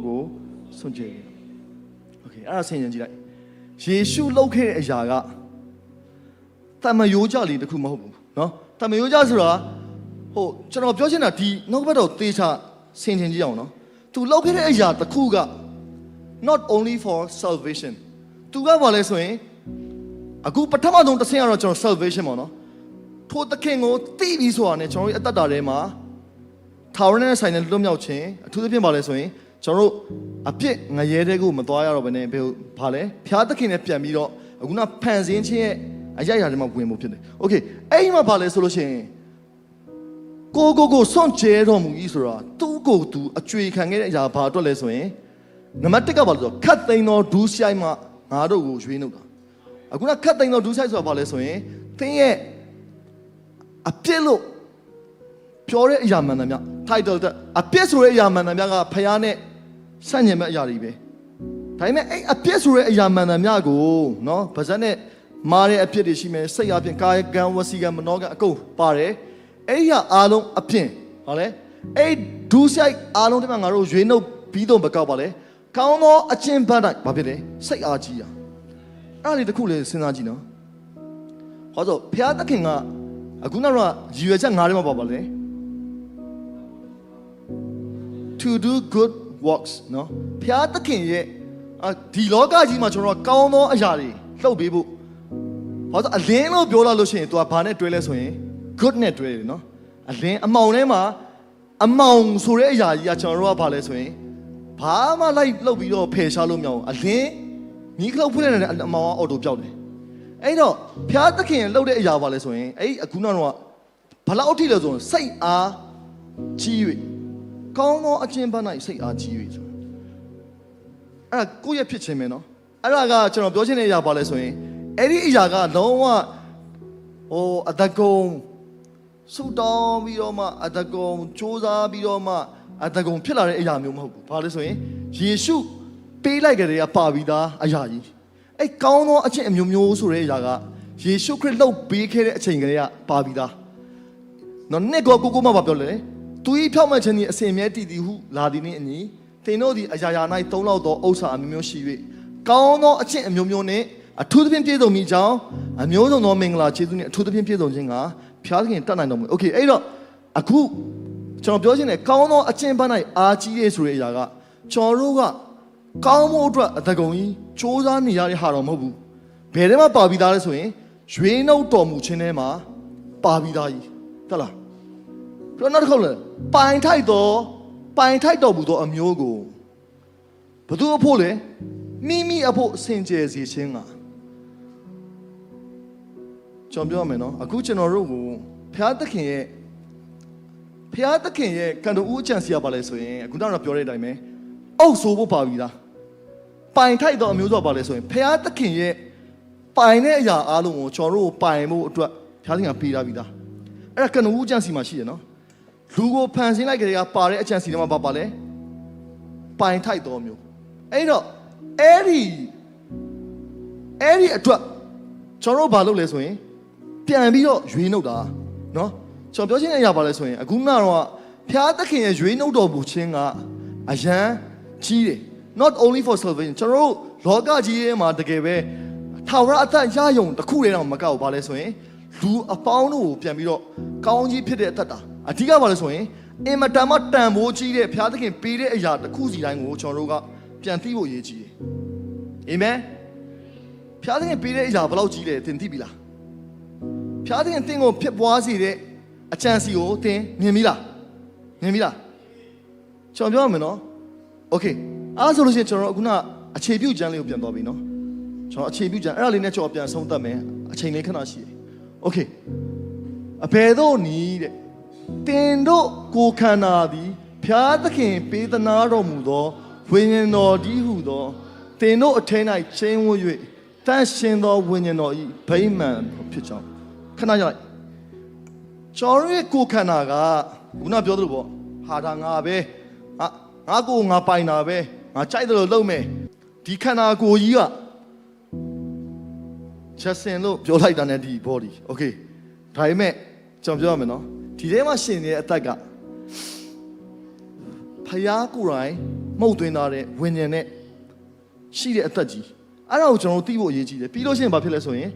စွန့်ကြယ်โอเคအဲ့ဒါဆင်ခြင်ကြည့်လိုက်ယေရှုလုပ်ခဲ့တဲ့အရာကတမယိုးကြလေးတခုမဟုတ်ဘူးเนาะတမယိုးကြဆိုတာဟုတ်ကျွန်တော်ပြောချင်တာဒီနောက်ကဘက်တော့သေချာဆင်ခြင်ကြည့်အောင်เนาะသူလုပ်ခဲ့တဲ့အရာတခုက not only for salvation သူကဘာလဲဆိုရင်အခုပထမဆုံးတစ်ဆင့်ကတော့ကျွန်တော် salvation ပေါ့နော်ထိုသခင်ကိုသိပြီးဆိုတာနဲ့ကျွန်တော်ရဲ့အသက်တာထဲမှာထာဝရနဲ့ဆိုင်တဲ့လွတ်မြောက်ခြင်းအထူးသဖြင့်ဘာလဲဆိုရင်ကျွန်တော်တို့အပြစ်ငရဲတဲ့ကိုမသွားရတော့ဘဲနဲ့ဘာလဲဖျားသခင်နဲ့ပြန်ပြီးတော့အခုနဖန်ဆင်းခြင်းရဲ့အရာရာတွေမှာဝင်ဖို့ဖြစ်တယ်โอเคအဲ့ဒီမှာဘာလဲဆိုလို့ရှိရင်ကိုစွန့်ကြဲတော်မူကြီးဆိုတာသူ့ကိုသူအကျွေခံခဲ့တဲ့အရာဘာအတွက်လဲဆိုရင်နံပါတ်1ကဘာလို့ဆိုခတ်သိမ်းသောဒူးဆိုင်မှာငါတို့ကိုရွေးနှုတ်တာအခုနခတ်သိမ်းသောဒူးဆိုင်ဆိုတာဘာလဲဆိုရင်သင်ရဲ့အပြစ်လို့ပြောတဲ့အရာမှန်တယ်မြတ် title တဲ့အပြစ်ဆိုတဲ့အရာမှန်တယ်မြတ်ကဖယားနဲ့ဆန့်ကျင်မဲ့အရာတွေပဲဒါပေမဲ့အဲ့အပြစ်ဆိုတဲ့အရာမှန်တယ်မြတ်ကိုနော်ဗဇက်နဲ့မားတဲ့အပြစ်တွေရှိမယ်စိတ်အပြင်ကာယကံဝစီကံမနောကံအကုန်ပါတယ်အဲ့ဒီဟာအားလုံးအပြင်ဟောလေအဲ့ဒူးဆိုင်အားလုံးတည်းမှာငါတို့ရွေးနှုတ်ပြီးတော့မကောက်ပါလေကောင်းသောအချင်းဘတ်တိုင်းဘာဖြစ်လဲစိတ်အားကြီးတာအဲ့ဒါလေးတစ်ခုလေးစဉ်းစားကြည့်နော်ဟောဆိုဘုရားသခင်ကအခုနောက်တော့ရည်ရွယ်ချက်၅ထဲမှာပါပါလေ to do good works နော်ဖျားသခင်ရဲ့ဒီလောကကြီးမှာကျွန်တော်ကောင်းသောအရာတွေလှုပ်ပေးဖို့ဘာလို့အလင်းလို့ပြောလာလို့ရှိရင် तू ကဘာနဲ့တွဲလဲဆိုရင် good နဲ့တွဲတယ်နော်အလင်းအမောင်ထဲမှာအမောင်ဆိုတဲ့အရာကြီးကကျွန်တော်တို့ကဘာလဲဆိုရင်ဘာမှလိုက်လှုပ်ပြီးတော့ဖယ်ရှားလို့မရအောင်အလင်းမိခလုတ်ဖွင့်နေတဲ့အမောင်ကအော်တိုပြောက်တယ်အဲ့တော့ဖျားသခင်လှုပ်တဲ့အရာပါလဲဆိုရင်အဲ့အခုနောက်တော့ဘလောက်ထိလဲဆိုရင်စိတ်အားကြီး၍ကောင်းသောအကျင့်ပန်း၌စိတ်အားကြီး၍ဆိုအဲ့ဒါကိုယ့်ရဲ့ဖြစ်ခြင်းပဲနော်အဲ့ဒါကကျွန်တော်ပြောချင်တဲ့အရာပါလဲဆိုရင်အဲ့ဒီအရာကလုံးဝအတကုံဆူတောင်းပြီးတော့မှအတကုံစူးစမ်းပြီးတော့မှအတကုံဖြစ်လာတဲ့အရာမျိုးမဟုတ်ဘူးဘာလဲဆိုရင်ယေရှုပေးလိုက်ကြတဲ့ကပါပြီးသားအရာကြီးအဲ့ကောင်းသောအချက်အမျိုးမျိုးဆိုတဲ့အရာကယေရှုခရစ်လှုပ်ပေးခဲ့တဲ့အချိန်ကလေးကပါပြီးသားနော်နှစ်ကိုမှမပြောလဲသူဤဖြောက်မှတ်ခြင်းဤအစဉ်အမြဲတည်တည်ဟုလာသည်နှင့်အညီသင်တို့သည်အရာရာ၌သုံးလောက်သောဥစ္စာအမျိုးမျိုးရှိ၍ကောင်းသောအချက်အမျိုးမျိုးနှင့်အထူးသဖြင့်ပြည့်စုံမိကြောင်းအမျိုးစုံသောမင်္ဂလာကျေးဇူးနှင့်အထူးသဖြင့်ပြည့်စုံခြင်းကဖျားသခင်တတ်နိုင်တော်မူโอเคအဲ့တော့အခုကျွန်တော်ပြောချင်တယ်ကောင်းသောအကျင့်ပန်း၌အားကြီးရေးဆိုတဲ့အရာကကျွန်တော်တို့ကကောင်းဖို့အတွက်အတကုံကြီးစူးစမ်းနေရတဲ့ဟာတော့မဟုတ်ဘူးဘယ်ထဲမှာပါပြီးသားလဲဆိုရင်ရွေးနှုတ်တော်မူခြင်းထဲမှာပါပြီးသားကြီးဟုတ်လားပြောနောက်တစ်ခေါက်လဲပိုင်ထိုက်တော်မူသောအမျိုးကိုဘယ်သူအဖို့လဲမိအဖို့စင်ကြယ်စေခြင်းကကျွန်တော်ပြောမယ်နော်အခုကျွန်တော်တို့ကိုဖျားသခင်ရဲ့ကံတော်ဦးအချမ်းစီရပါလဲဆိုရင်အခုတော့ပြောတဲ့အတိုင်းပဲအုပ်ဆိုဖို့ပါပြီးသားပိုင်ထိုက်တော်အမျိုးဆိုပါလဲဆိုရင်ဖျားသခင်ရဲ့ပိုင်တဲ့အရာအားလုံးကိုကျွန်တော်တို့ပိုင်ဖို့အတွက်ဖျားသခင်ကပေးထားပြီးသားအဲ့ဒါကံတော်ဦးအချမ်းစီမှာရှိတယ်နော်လူကိုဖန်ဆင်းလိုက်ကြတဲ့ကပါတဲ့အချမ်းစီထဲမှာပါလဲပိုင်ထိုက်တော်မျိုးအဲ့တော့အဲ့ဒီအတွက်ကျွန်တော်တို့ဘာလုပ်လဲဆိုရင်ပြန်ပြီးတော့ရွေးနှုတ်တာနော်ကျွန်တော်ပြောချင်တဲ့အရာပါလဲဆိုရင်အခုကတော့ဖျားသခင်ရဲ့ရွေးနှုတ်တော်မူခြင်းကအရန်ကြီးတယ် not only for salvation ကျွန်တော်တို့လောကကြီးထဲမှာတကယ်ပဲထာဝရအသက်ရယုံတစ်ခုတည်းတော့မကောက်ပါလဲဆိုရင်လူအပေါင်းတို့ကိုပြန်ပြီးတော့ကောင်းကြီးဖြစ်တဲ့အသက်တာအဓိကပါလဲဆိုရင်အင်မတန်မှတန်ဖိုးကြီးတဲ့ဖျားသခင်ပေးတဲ့အရာတစ်ခုစီတိုင်းကိုကျွန်တော်တို့ကပြန်သိဖို့ရည်ကြီးတယ်အာမင်ဖျားသခင်ပေးတဲ့အရာဘယ်လောက်ကြီးလဲသင်သိပြီလားဖျားသခင်သင်ကိုဖြစ်ပွားစေတဲ့အချမ်းစီကိုသင်မြင်ပြီလားကျွန်တော်ပြောမယ်နော်โอเคအားဆိုလို့ရှိရင်ကျွန်တော်အခုနအခြေပြုကျမ်းလေးကိုပြန်သွားပြီနော်ကျွန်တော်အခြေပြုကျမ်းအဲ့ဒါလေးနဲ့ကျွန်တော်ပြန်ဆုံးသတ်မယ်အချိန်လေးခဏရှိတယ်โอเคအဘယ်သို့နီးတဲ့တင်တို့ကိုခန္ဓာသည်ဖျားသခင်ပေးသနာတော်မူသောဝိညာဉ်တော်ဒီဟုသောတင်တို့အထင်း၌ချင်းဝ၍တန်ရှင်သောဝိညာဉ်တော်ဤဗိမာန်ဖြစ်ကြောင်းခဏကြလိုက်ကျွန်တော်ရဲ့ကိုခန္ဓာကခုနပြောသလိုပေါ့ဟာဒါငါပဲငါကိုငါပိုင်တာပဲငါကြိုက်တယ်လို့လုပ်မယ်ဒီခန္ဓာကိုယ်ကြီးကချက်စင်လို့ပြောလိုက်တာနဲ့ဒီ body okay ဒါပေမဲ့ကျွန်တော်ပြောရမယ်နော်ဒီထဲမှာရှင်နေတဲ့အသက်ကဖယားကိုယ်တိုင်မှုတ်သွင်းထားတဲ့ဝိညာဉ်နဲ့ရှိတဲ့အသက်ကြီးအဲ့ဒါကိုကျွန်တော်သိဖို့အရေးကြီးတယ်ပြီးလို့ရှိရင်ဘာဖြစ်လဲဆိုရင်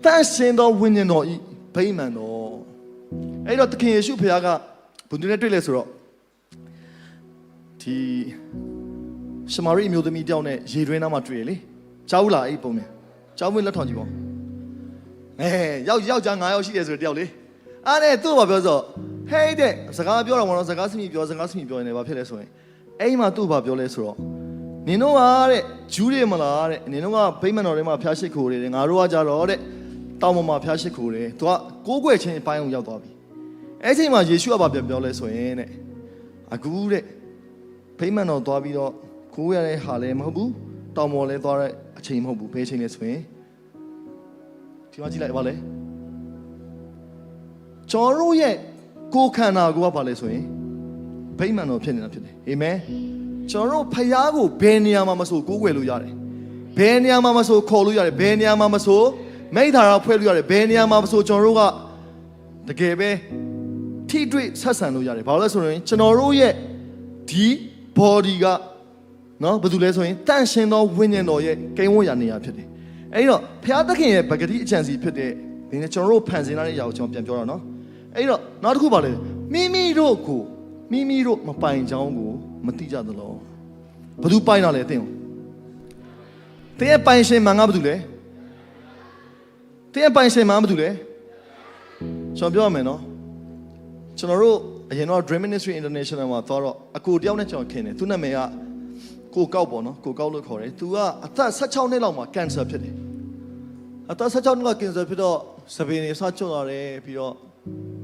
တန်ရှင်သောဝိညာဉ်တော်ဤဗိမာန်တော်အဲ့တော့သခင်ယေရှုဖယားကဘုသူနဲ့တွေ့လဲဆိုတော့ဒီရှမာရိအမျိုးသမီးတယောက်နဲ့ရေတွင်းသားမှာတွေ့ရလေကြားဘူးလားအဲ့ပုံနဲ့ကြားမွေးလက်ထောင်ကြည့်ပေါ့ယောက်ျား9ယောက်ရှိတယ်ဆိုတော့တယောက်လေအဲ့နဲ့သူ့ဘာပြောဆိုဟေးတဲ့စကားပြောတော့မလို့စကားစမိပြောနေဘာဖြစ်လဲဆိုရင်အဲ့မှာသူ့ဘာပြောလဲဆိုတော့နင်တို့ကတဲ့ဂျူးတွေမလားတဲ့နင်တို့ကဗိမာန်တော်ထဲမှာဖျားရှိခိုးတယ်ငါတို့ကကြတော့တဲ့တောင်ပေါ်မှာဖျားရှိခိုးတယ်သူကကိုးကွယ်ခြင်းအပိုင်းအောင်ရောက်သွားပြီအဲ့ချိန်မှာယေရှုကဘာပြောလဲဆိုရင်တဲ့အခုတဲ့ဗိမာန်တော်သွားပြီးတော့ကိုးရတဲ့ဟာလည်းမဟုတ်ဘူးတောင်ပေါ်လည်းသွားတဲ့အချိန်မဟုတ်ဘူးဘယ်ချိန်လဲဆိုရင်ဒီမှာကြည့်လိုက်ပါလေကျွန်တော်ရဲ့ကိုယ်ခန္ဓာကိုဘာလဲဆိုရင်ဗိမာန်တော်ဖြစ်နေတာဖြစ်တယ်အာမင်ကျွန်တော်ဖယားကိုဘယ်နေရာမှာမဆိုကိုးကွယ်လို့ရတယ်ဘယ်နေရာမှာမဆိုခေါ်လို့ရတယ်ဘယ်နေရာမှာမဆိုမိသားစုဖွဲ့လို့ရတယ်ဘယ်နေရာမှာမဆိုကျွန်တော်တို့ကတကယ်ပဲထိတွေ့ဆက်ဆံလို့ရတယ်ဘာလို့လဲဆိုရင်ကျွန်တော်တို့ရဲ့ဒီ body ကနော်ဘာလို့လဲဆိုရင်တန့်ရှင်းသောဝိညာဉ်တော်ရဲ့ကိန်းဝတ်ရာနေရာဖြစ်တယ်အဲ့တော့ဘုရားသခင်ရဲ့ပဂတိအကြံစီဖြစ်တဲ့ဒီနေ့ကျွန်တော်တို့ဖန်ဆင်းထားတဲ့အရာကိုကျွန်တော်ပြန်ပြောတာနော်အဲ့တော့နောက်တစ်ခုပါလေမိမိတို့ မိမိတို့မပိုင်ကြောင်းကိုမသိကြသလားဘယ်သူပိုင်တာလဲသင်ရဲ့ပိုင်ရှင်မှန်ကဘာတူလဲသင်ရဲ့ပိုင်ရှင်မှန်ဘာတူလဲကျွန်တော်ပြောရမယ်နော်ကျွန်တော်တို့အရင်တော့ Dream Ministry International မှာသွားတော့အကိုတယောက်နဲ့ကျွန်တော်ခင်တယ်သူနာမည်ကကိုကောက်ပေါ့နော်ကိုကောက်လို့ခေါ်တယ်သူကအသက်16နှစ်လောက်မှာကင်ဆာဖြစ်တယ်အသက်16နှစ်လောက်ကင်ဆာဖြစ်တော့စပင်းတွေစချွတ်လာတယ်ပြီးတော့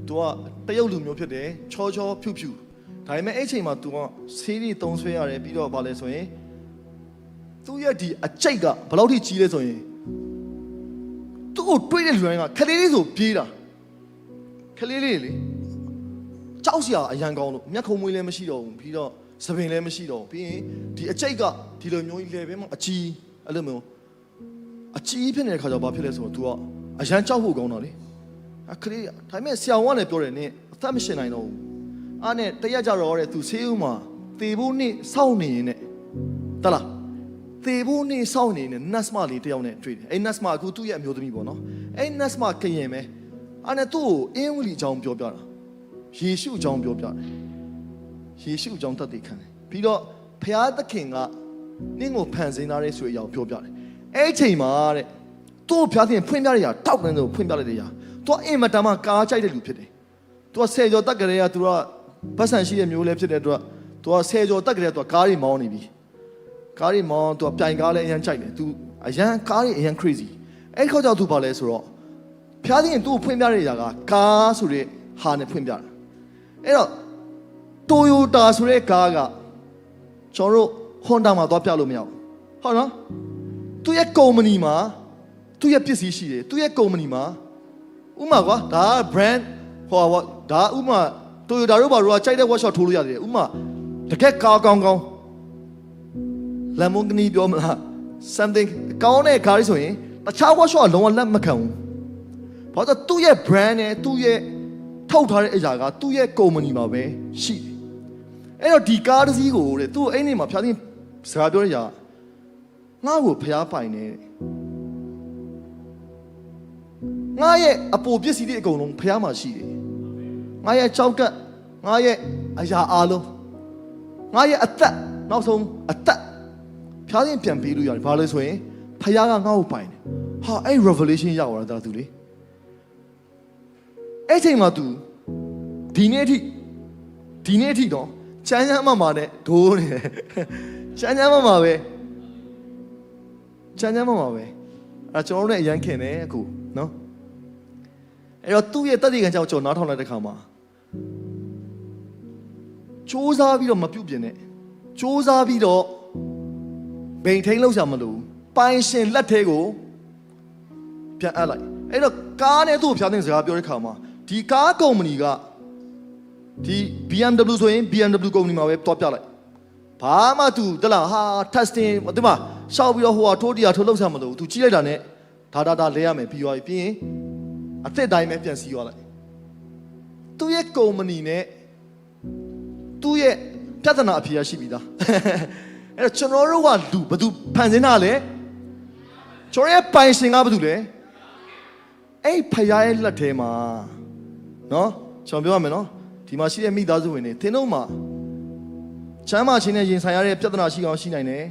သူကတရုတ်လူမျိုးဖြစ်တယ်ချောဖြူဒါပေမဲ့အဲ့ချိန်မှာသူကဆေးတွေသုံးဆွဲရတယ်ပြီးတော့ဗာလဲဆိုရင်သူရဲ့ဒီအကျိတ်ကဘယ်လောက်ထိကြီးလဲဆိုရင်သူ့ကိုတွေးတဲ့လူတိုင်းကခလေးလေးဆိုပြေးတာခလေးလေးလေကြောက်စရာအရန်ကောင်းလို့မျက်ခုံးမွေးလည်းမရှိတော့ဘူးပြီးတော့စပင်လည်းမရှိတော့ဘူးပြီးရင်ဒီအကျိတ်ကဒီလိုမျိုးကြီးလေပဲမှာအကြီးအဲ့လိုမျိုးအကြီးဖြစ်နေတဲ့ခါကျတော့ဘာဖြစ်လဲဆိုတော့ तू ကအရန်ကြောက်ဖို့ကောင်းတာလေအခလေးဒါပေမဲ့ဆရာဝန်ကလည်းပြောတယ်နင်အသက်မရှင်နိုင်တော့ဘူးအားနဲ့တရက်ကြတော့တဲ့ तू ဆေးဦးမှာသေဖို့နေ့စောင့်နေရင်နဲ့တလားသေဖို့နေ့စောင့်နေရင် Nasma လေးတယောက်နဲ့တွေ့တယ်အဲ့ Nasma အခုသူ့ရဲ့အမျိုးသမီးပေါ့နော်အဲ့ Nasma ကရင်ပဲအားနဲ့သူ့ကိုအင်းဝလီအကြောင်းပြောပြတာယေရှုအကြောင်းပြောပြတယ်ယေရှုအကြောင်းတတ်သိခံတယ်ပြီးတော့ဖျားသခင်ကနင့်ကိုဖန်ဆင်းထားတဲ့ဆိုတဲ့အကြောင်းပြောပြတယ်အဲ့ချိန်မှာတဲ့သူ့ဖျားသခင်ဖွင့်ပြတဲ့ຢာတောက်တယ်ဆိုဖွင့်ပြလိုက်တဲ့ຢာသူအင်မတန်မှကားကြိုက်တဲ့လူဖြစ်တယ်သူကဆယ်ကျော်တက်ကြတဲ့ကသူကပတ်စံရှိတဲ့မျိုးလည်းဖြစ်တဲ့အတွက်သူကဆယ်ကျော်တက်ကြတဲ့သူကကားတွေမောင်းနေပြီကားတွေမောင်းသူကပြိုင်ကားလည်းအရန်ကြိုက်တယ်သူအရန်ကားတွေအရန် crazy အဲ့ခေါက်ကြောင့်သူဘာလဲဆိုတော့ဖျားသခင်သူ့ကိုဖွင့်ပြတဲ့ຢာကကားဆိုတဲ့ဟာနဲ့ဖွင့်ပြတာအဲ့တော့ Toyota ဆိုတဲ့ကားကကျွန်တော်တို့ Honda မှာသွားပြလို့မရဘူးဟုတ်နော်သူ့ရဲ့ company မှာသူ့ရဲ့ပစ္စည်းရှိတယ်သူ့ရဲ့ company မှာဥမာကွာဒါက brand ဟောဒါဥမာ Toyota တို့ဘာလို့ကြိုက်တဲ့ workshop ထိုးလို့ရတယ်ဥမာတကယ်ကားကောင်း Lamborghini ပြောမလား something ကောင်းတဲ့ကားလေးဆိုရင်တခြား workshop ကလုံးဝလက်မခံဘူးဘာလို့သူ့ရဲ့ brand နဲ့သူ့ရဲ့ထုတ်ထားတဲ့အရာကသူ့ရဲ့ company မှာပဲရှိတယ်အဲ့တော့ဒီကားတစ်စီးကိုတဲ့သူ့အဲ့ဒီမှာဖျားသိစကားပြောရတာငါ့ကိုဖျားပိုင်နေငါရဲ့အပေါ်ပစ္စည်းတွေအကုန်လုံးဖျားမှာရှိတယ်ငါရဲ့ကြောက်ကငါရဲ့အရာအားလုံးငါရဲ့အသက်နောက်ဆုံးအသက်ဖျားသိပြန်ပေးလို့ရတယ်ဘာလို့ဆိုရင်ဖျားကငါ့ကိုပိုင်တယ်ဟာအဲ့ revelation ရောက်လာတာသူလေအဲ့ချိန်မှာ तू ဒီနေ့အထိတော့ချမ်းချမ်းမမာနဲ့ဒိုးနေတယ်ချမ်းချမ်းမမာပဲအဲ့ကျွန်တော်တို့နဲ့အရန်ခင်တယ်အခုနော်အဲ့တော့သူ့ရဲ့တတိကံကြောင့်ကျွန်တော်နားထောင်လိုက်တဲ့ခါမှာစူးစမ်းပြီးတော့မပြုတ်ပြင်းနဲ့စူးစမ်းပြီးတော့ဘိန်ထိန်လောက်ဆရာမလို့ပိုင်ရှင်လက်ထဲကိုပြန်အပ်လိုက်အဲ့တော့ကားနဲ့သူ့ကိုဖျားတဲ့စကားပြောတဲ့ခါမှာဒီကားကုမ္ပဏီကဒီ BMW ဆိုရင် BMW ကုမ္ပဏီမှာပဲတွားပြလိုက်ဘာမှသူတလားဟာ testing ဒီမှာရှောက်ပြီးတော့ဟိုဟာထိုးတရားထိုးလောက်ဆမ်းမလို့သူကြီးလိုက်တာနဲ့ဒါလဲရမယ်ပြီးသွားပြီပြီးရင်အသက်တိုင်းပဲပြန်စီးသွားလိုက်သူ့ရဲ့ကုမ္ပဏီနဲ့သူ့ရဲ့ပြဿနာအဖြေရရှိပြီသားအဲ့တော့ကျွန်တော်တို့ကလူဘယ်သူဖန်ဆင်းတာလဲကျွန်တော်ရဲ့ပိုင်ရှင်ကဘာတူလဲအဲ့ဖယားရဲ့လက်ထဲမှာနော်ကျွန်တော်ပြောရမယ်နော်ဒီမှာရှိတဲ့မိသားစုဝင်တွေသင်တို့မှာချမ်းသာခြင်းနဲ့ရင်ဆိုင်ရတဲ့ပြဿနာရှိအောင်ရှိနိုင်တယ်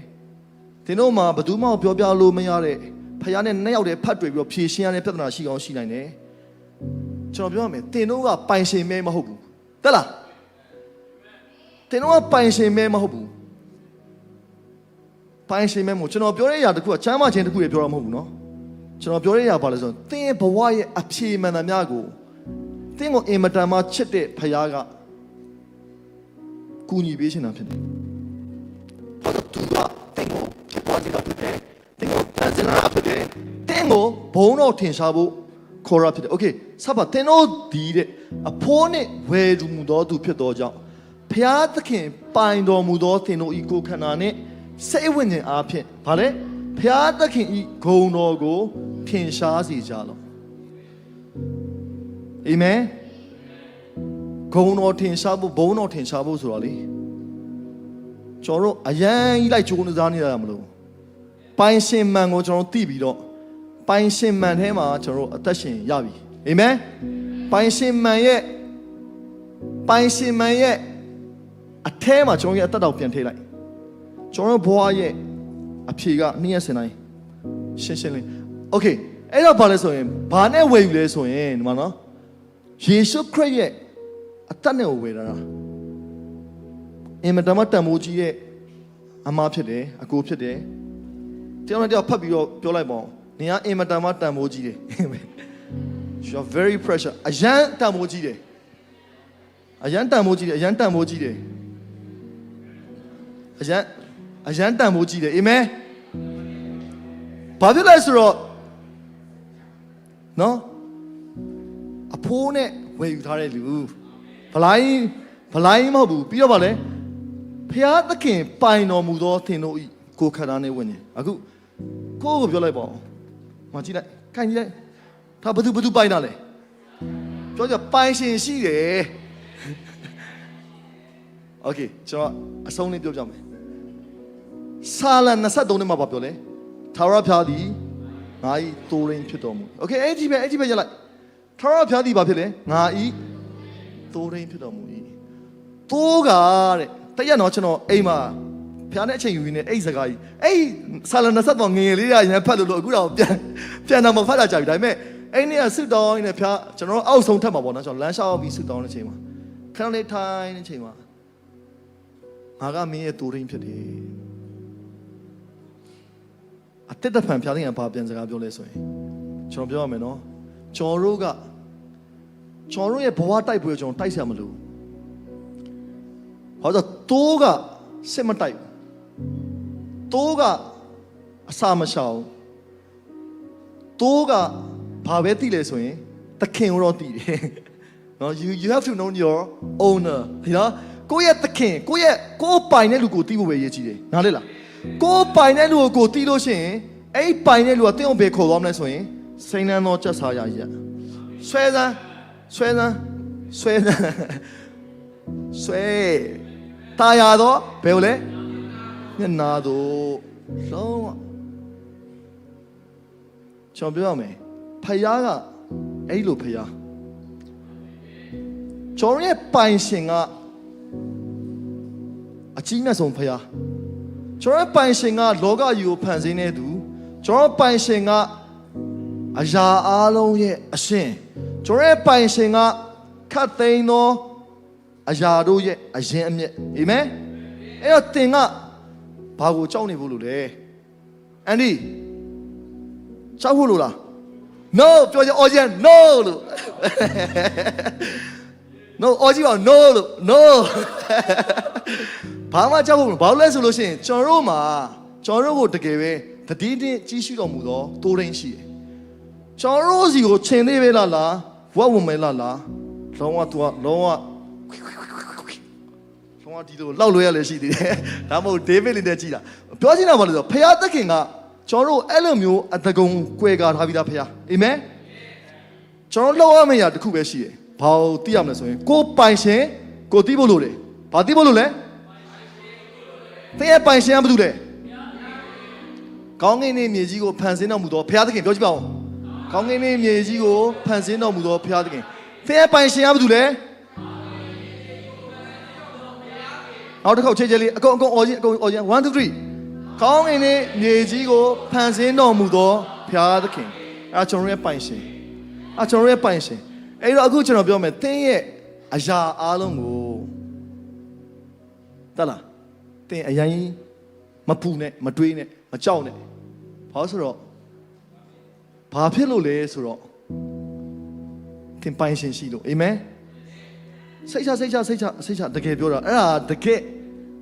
သင်တို့မှာဘယ်သူမှပြောပြလို့မရတဲ့ဖယားနဲ့နှစ်ယောက်တည်းဖတ်တွေ့ပြီးတော့ဖြေရှင်းရတဲ့ပြဿနာရှိအောင်ရှိနိုင်တယ်ကျွန်တော်ပြောရမယ်သင်တို့ကပိုင်ရှင်မဲမဟုတ်ဘူးတက်လားသင်တို့ကပိုင်ရှင်မဲမဟုတ်ဘူးပိုင်ရှင်မဲမို့ကျွန်တော်ပြောတဲ့အရာတစ်ခုကချမ်းသာခြင်းတစ်ခုတွေပြောတာမဟုတ်ဘူးနော်ကျွန်တော်ပြောတဲ့အရာဘာလဲဆိုတော့သင်ရဲ့ဘဝရဲ့အဖြေမှန်သမျှကိုသင်ကိုအင်မတန်မှချစ်တဲ့ဖယားကကူညီပေးရှင်တာဖြစ်တယ်။ဘာလို့သူကသင်ကိုဖြစ်ပေါ်စေတာဖြစ်တယ်။သင်ကိုတန်စင်လာဖြစ်တယ်။သင်ကိုဘုံတော်ထင်ရှားဖို့ခေါ်ရဖြစ်တယ်။ Okay ဆက်ပါသင်တို့ဒီတဲ့အဖိုးနဲ့ဝယ်သူမူသောသူဖြစ်သောကြောင့်ဖယားသခင်ပိုင်တော်မူသောသင်တို့ဤကိုခန္ဓာနဲ့စိတ်ဝိညာဉ်အားဖြင့်ဗါလဲဖယားသခင်ဤဂုဏ်တော်ကိုထင်ရှားစေကြလော့အာမင်ဂုဏ်တော်ထင်ရှားဖို့ဘုံတော်ထင်ရှားဖို့ဆိုတော့လေကျွန်တော်တို့အရန်ကြီးလိုက်ကြိုးစားနေရတာမလို့ပိုင်ရှင်မှန်ကိုကျွန်တော်တို့သိပြီးတော့ပိုင်ရှင်မှန်ထဲမှာကျွန်တော်တို့အသက်ရှင်ရပြီအာမင်ပိုင်ရှင်မှန်ရဲ့ အထဲမှာကျွန်တော်ရဲ့အသက်တော်ပြန်ထိလိုက်ကျွန်တော်ဘွားရဲ့အဖြေကနေ့ရက်စင်တိုင်းရှင်းရှင်းလေးโอเคအဲ့တော့ဘာလဲဆိုရင်ဘာနဲ့ဝယ်ယူလဲဆိုရင်ဒီမှာနော်ယေရှုခရစ်ရဲ့အသက်နဲ့ဝယ်တာအင်မတန်မှတန်ဖိုးကြီးရဲ့အမားဖြစ်တယ်အကိုဖြစ်တယ်တယောက်နဲ့တယောက်ဖတ်ပြီးတော့ပြောလိုက်ပါဦးနင်ကအင်မတန်မှတန်ဖိုးကြီးတယ် You are very precious အရန်တန်ဖိုးကြီးတယ်အရန်တန်ဖိုးကြီးတယ်အရန်တန်ဖိုးကြီးတယ်အရန်တန်ဖိုးကြီးတယ်အာမင်ဘာဖြစ်လဲဆိုတော့နော်အဖိုးနဲ့ဝယ်ယူထားတဲ့လူဗလိုင်းမဟုတ်ဘူးပြီးတော့ဗာလဲဖျားသခင်ပိုင်တော်မူသောသင်တို့ဤကိုခန္ဓာနဲ့ဝိညာဉ်အခုကိုယ့်ကိုပြောလိုက်ပါဦးမကြည့်လိုက်ခိုင်းကြည့်လိုက်ဒါဘသူပိုင်တာလဲပြောကြပိုင်ရှင်ရှိတယ်โอเคကျွန်တော်အဆုံးလေးပြောပြမယ်ဆာလံ23နဲ့မှာပြောလဲသာရဖျားသည်ငါဤသိုးရင်းဖြစ်တော်မူโอเคအဲ့ဒီပဲရလိုက်သာရဖျားသည်ဘာဖြစ်လဲငါဤသိုးရင်းဖြစ်တော်မူ၏သိုးကတဲ့တရက်တော့ကျွန်တော်အိမ်မှာဖျားတဲ့အချိန်ယူရင်းနဲ့အဲ့စကားကြီးအဲ့ဆာလံ23ငယ်လေးရရန်ဖတ်လို့အခုတော့ပြန်တော့မဖတ်တာကြာပြီဒါပေမဲ့အဲ့နေ့ကစစ်တောင်းနဲ့ဖျားကျွန်တော်အောက်ဆုံးထပ်မှာပေါ့နော်ကျွန်တော်လမ်းလျှောက်ပြီးစစ်တောင်းတဲ့အချိန်မှာခဏလေးထိုင်တဲ့အချိန်မှာငါကမင်းရဲ့သိုးရင်းဖြစ်တယ်အတက်တဖန်ဖျားတဲ့ကဘာပြန်စကားပြောလဲဆိုရင်ကျွန်တော်ပြောရမယ်နော်ကျွန်တော်တို့ရဲ့ဘဝတိုက်ပွဲကျွန်တော်တိုက်ဆရာမလို့ဟောတော့တိုးကစစ်မတိုက်တိုးကအစာမရှောင်တိုးကဘာပဲသိလဲဆိုရင်သခင်ကိုတော့သိတယ်နော် you have to know your owner ဒီနော်ကိုယ့်ရဲ့သခင်ကိုပိုင်တဲ့လူကိုသိဖို့ပဲရည်ကြီးတယ်နားလဲလားကိုပိုင်တဲ့လူကိုသိလို့ရှိရင်အဲ့ပိုင်တဲ့လူကတင်းအောင်ပဲခေါ်သွားမလဲဆိုရင်စိန်နှန်းသောကြက်စားရရဆွဲတာယာတော့ဘယ်လိုလဲမျက်နာတော့လုံးဝကျွန်တော်ပြောရမယ်ဖယားကအဲ့လိုဖယားကျွန်တော်ရဲ့ပိုင်ရှင်ကအကြီးမြတ်ဆုံးဖယားကျွန်တော်ပိုင်ရှင်ကလောကကြီးကိုဖန်ဆင်းနေသူကျွန်တော်ပိုင်ရှင်ကအရာအလုံးရဲ့အရှင်ကျွန်တော်ပိုင်ရှင်ကခတ်သိမ်းသောအရာတို့ရဲ့အရင်အမြတ်အာမင်အဲ့တော့တင်ကဘာကိုကြောက်နေဖို့လို့လဲအန်ဒီကြောက်ဖို့လို့လား no ပြောကြအော်ကြ no လို့ no အော်ကြပါ no လို့ no ဘာမှကြောက်ဖို့ဘာလို့လဲဆိုလို့ရှိရင်ကျွန်တော်တို့ကိုတကယ်ပဲတတိတင်းကြီးရှိတော်မူသောတိုးရင်းရှိတယ်ကျွန်တော်တို့စီကိုခြင်သေးပဲလားဝတ်ဝင်မဲလားလုံးဝဒီလိုလောက်လို့ရလဲရှိသေးတယ်ဒါမှမဟုတ်ဒေးဗစ်လေးနဲ့ကြည်တာပြောချင်တာဘာလဲဆိုဖခင်သခင်ကကျွန်တော်တို့အဲ့လိုမျိုးအတကုံကွယ်ကာထားပြီးသားဖခင်အာမင်ကျွန်တော်လောက်ရမယ့်အရာတစ်ခုပဲရှိတယ်ဘာလို့သိရမလဲဆိုရင်ကိုပိုင်ရှင်ကိုသိဖို့လို့တယ်ဘာသိဖို့လို့လဲတဲ့ပိုင်ရှင်ကဘာလို့လဲကောင်းကင်နဲ့မြေကြီးကိုဖန်ဆင်းတော်မူသောဖခင်သခင်ပြောကြည့်ပါဦးကောင်းကင်နဲ့မြေကြီးကိုဖန်ဆင်းတော်မူသောဖခင်သခင်တဲ့ပိုင်ရှင်ကဘာလို့လဲနောက်တစ်ခေါက်ခြေလေးအကုန်အော်ချင်း1 2 3ကောင်းကင်နဲ့မြေကြီးကိုဖန်ဆင်းတော်မူသောဘုရားသခင်အဲကျွန်တော်ရဲ့ပိုင်ရှင်အဲ့တော့အခုကျွန်တော်ပြောမယ်သင်ရဲ့အရာအားလုံးကိုတလားသင်အရင်မပူနဲ့မတွေးနဲ့မကြောက်နဲ့ဘာလို့ဆိုတော့ဘာဖြစ်လို့လဲဆိုတော့သင်ပိုင်ရှင်ရှိလို့အာမင်စိတ်ချတကယ်ပြောတာအဲ့ဒါတကယ်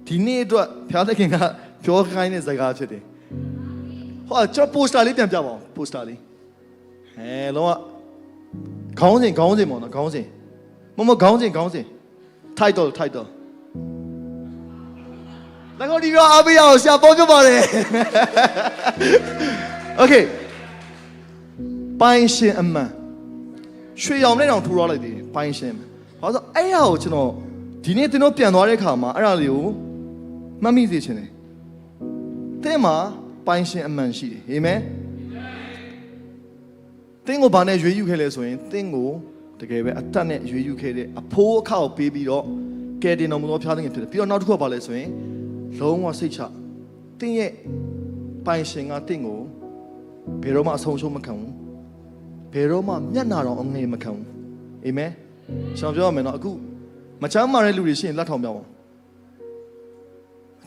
ဒီနေ့အတွက်ဘုရားသခင်ကပြောခိုင်းတဲ့စကားဖြစ်တယ်ဟောကျွန်တော်ပိုစတာလေးပြန်ပြပါအောင်ပိုစတာလေးလုံးဝခေါင်းစဉ်ပေါ့နော်ခေါင်းစဉ်မခေါင်းစဉ် title လက်ကောဒီပြောအားပေးရအောင်ဆရာပေါ်ပြပါတယ် okay ပိုင်ရှင်အမှန်ရွှေရောင်နဲ့တောင်ထူထားလိုက်သေးတယ်ပိုင်ရှင်ဘာလို့အဲ့ဟာကိုကျွန်တော်ဒီနေ့သင်တို့ပြန်သွားတဲ့အခါမှာအဲ့ဒါလေးကိုမှတ်မိစေချင်တယ်တဲ့မှာပိုင်ရှင်အမှန်ရှိတယ်အာမင်တင်းကိုဘာနဲ့ရွေးယူခဲ့လဲဆိုရင်တင်းကိုတကယ်ပဲအသက်နဲ့ရွေးယူခဲ့တဲ့အဖိုးအခါကိုပေးပြီးတော့ ကဲတင်တော်မူသောဖျားသခင်ဖြစ်တယ်ပြီးတော့နောက်တစ်ခုကဘာလဲဆိုရင်လုံးဝစိတ်ချတင်းရဲ့ပိုင်ရှင်ကတင်းကိုဘယ်တော့မှအဆုံးရှုံးမခံဘူးဘယ်တော့မှမျက်နှာတော်အငြိမ်မခံဘူးအာမင်ကျွန်တော်ပြောရမယ်နော်အခုမချမ်းမာတဲ့လူတွေရှိရင်လက်ထောင်ပြအောင်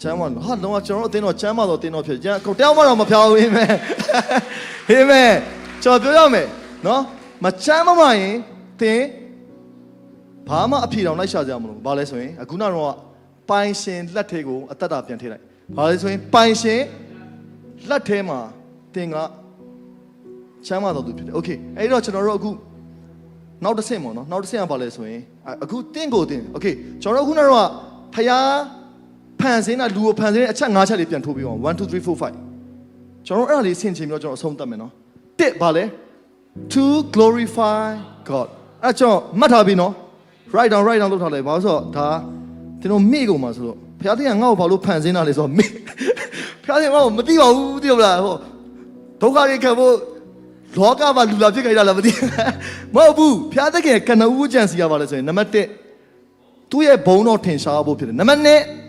ချမ်းမာဟာတော့ကျွန်တော်တို့အတင်းတော်ချမ်းမာတော့တင်းတော်ဖြစ်ကြကိုတောင်းမတော့မဖျောက်ဘူးအာမင်အာမင်ကျွန်တော်ပြောရမယ်နော်မချမ်းမာရင်တင်းဘာမှအဖြေတော်လိုက်ရှာကြမလို့ဘာလဲဆိုရင်အခုနောက်တော့ပိုင်ရှင်လက်ထဲကိုအသက်တာပြန်ထည့်လိုက်ဘာလဲဆိုရင်ပိုင်ရှင်လက်ထဲမှာတင်ကချမ်းသာတော်သူဖြစ်တယ်โอเคအဲ့တော့ကျွန်တော်တို့အခုနောက်တစ်ဆင့်ပေါ့နော်နောက်တစ်ဆင့်ကဘာလဲဆိုရင်အခုတင်းကိုတင်းโอเคကျွန်တော်တို့ခုနောက်တော့ဖျားဖန်ဆင်းတာလူကိုဖန်ဆင်းတဲ့အချက်၅ချက်လေးပြန်ထိုးပြီးအောင်1 2 3 4 5ကျွန်တော်တို့အဲ့ဒါလေးဆင့်ချင်ပြီးတော့ကျွန်တော်အဆုံးသတ်မယ်နော်တစ်ဘာလဲ to glorify God အဲ့ကျွန်တော်မှတ်ထားပြီနော် write down လုပ်ထားလိုက်ဘာလို့ဆိုတော့ဒါကျွန်တော်မေ့ကုန်မှာဆိုတော့ဖျားသခင်ကငါ့ကိုဘာလို့ဖန်ဆင်းတာလဲဆိုတော့မေ့ဖျားသခင်ကမသိပါဘူးသိမလားဟောဒုက္ခတွေခံဖို့လောကမှာလူလာဖြစ်ကြတာလည်းမသိမဟုတ်ဘူးဖျားသခင်ကနဦးကြံစီရပါလဲဆိုရင်နံပါတ်1သူ့ရဲ့ဘုံတော်ထင်ရှားဖို့ဖြစ်တယ်နံပါတ်2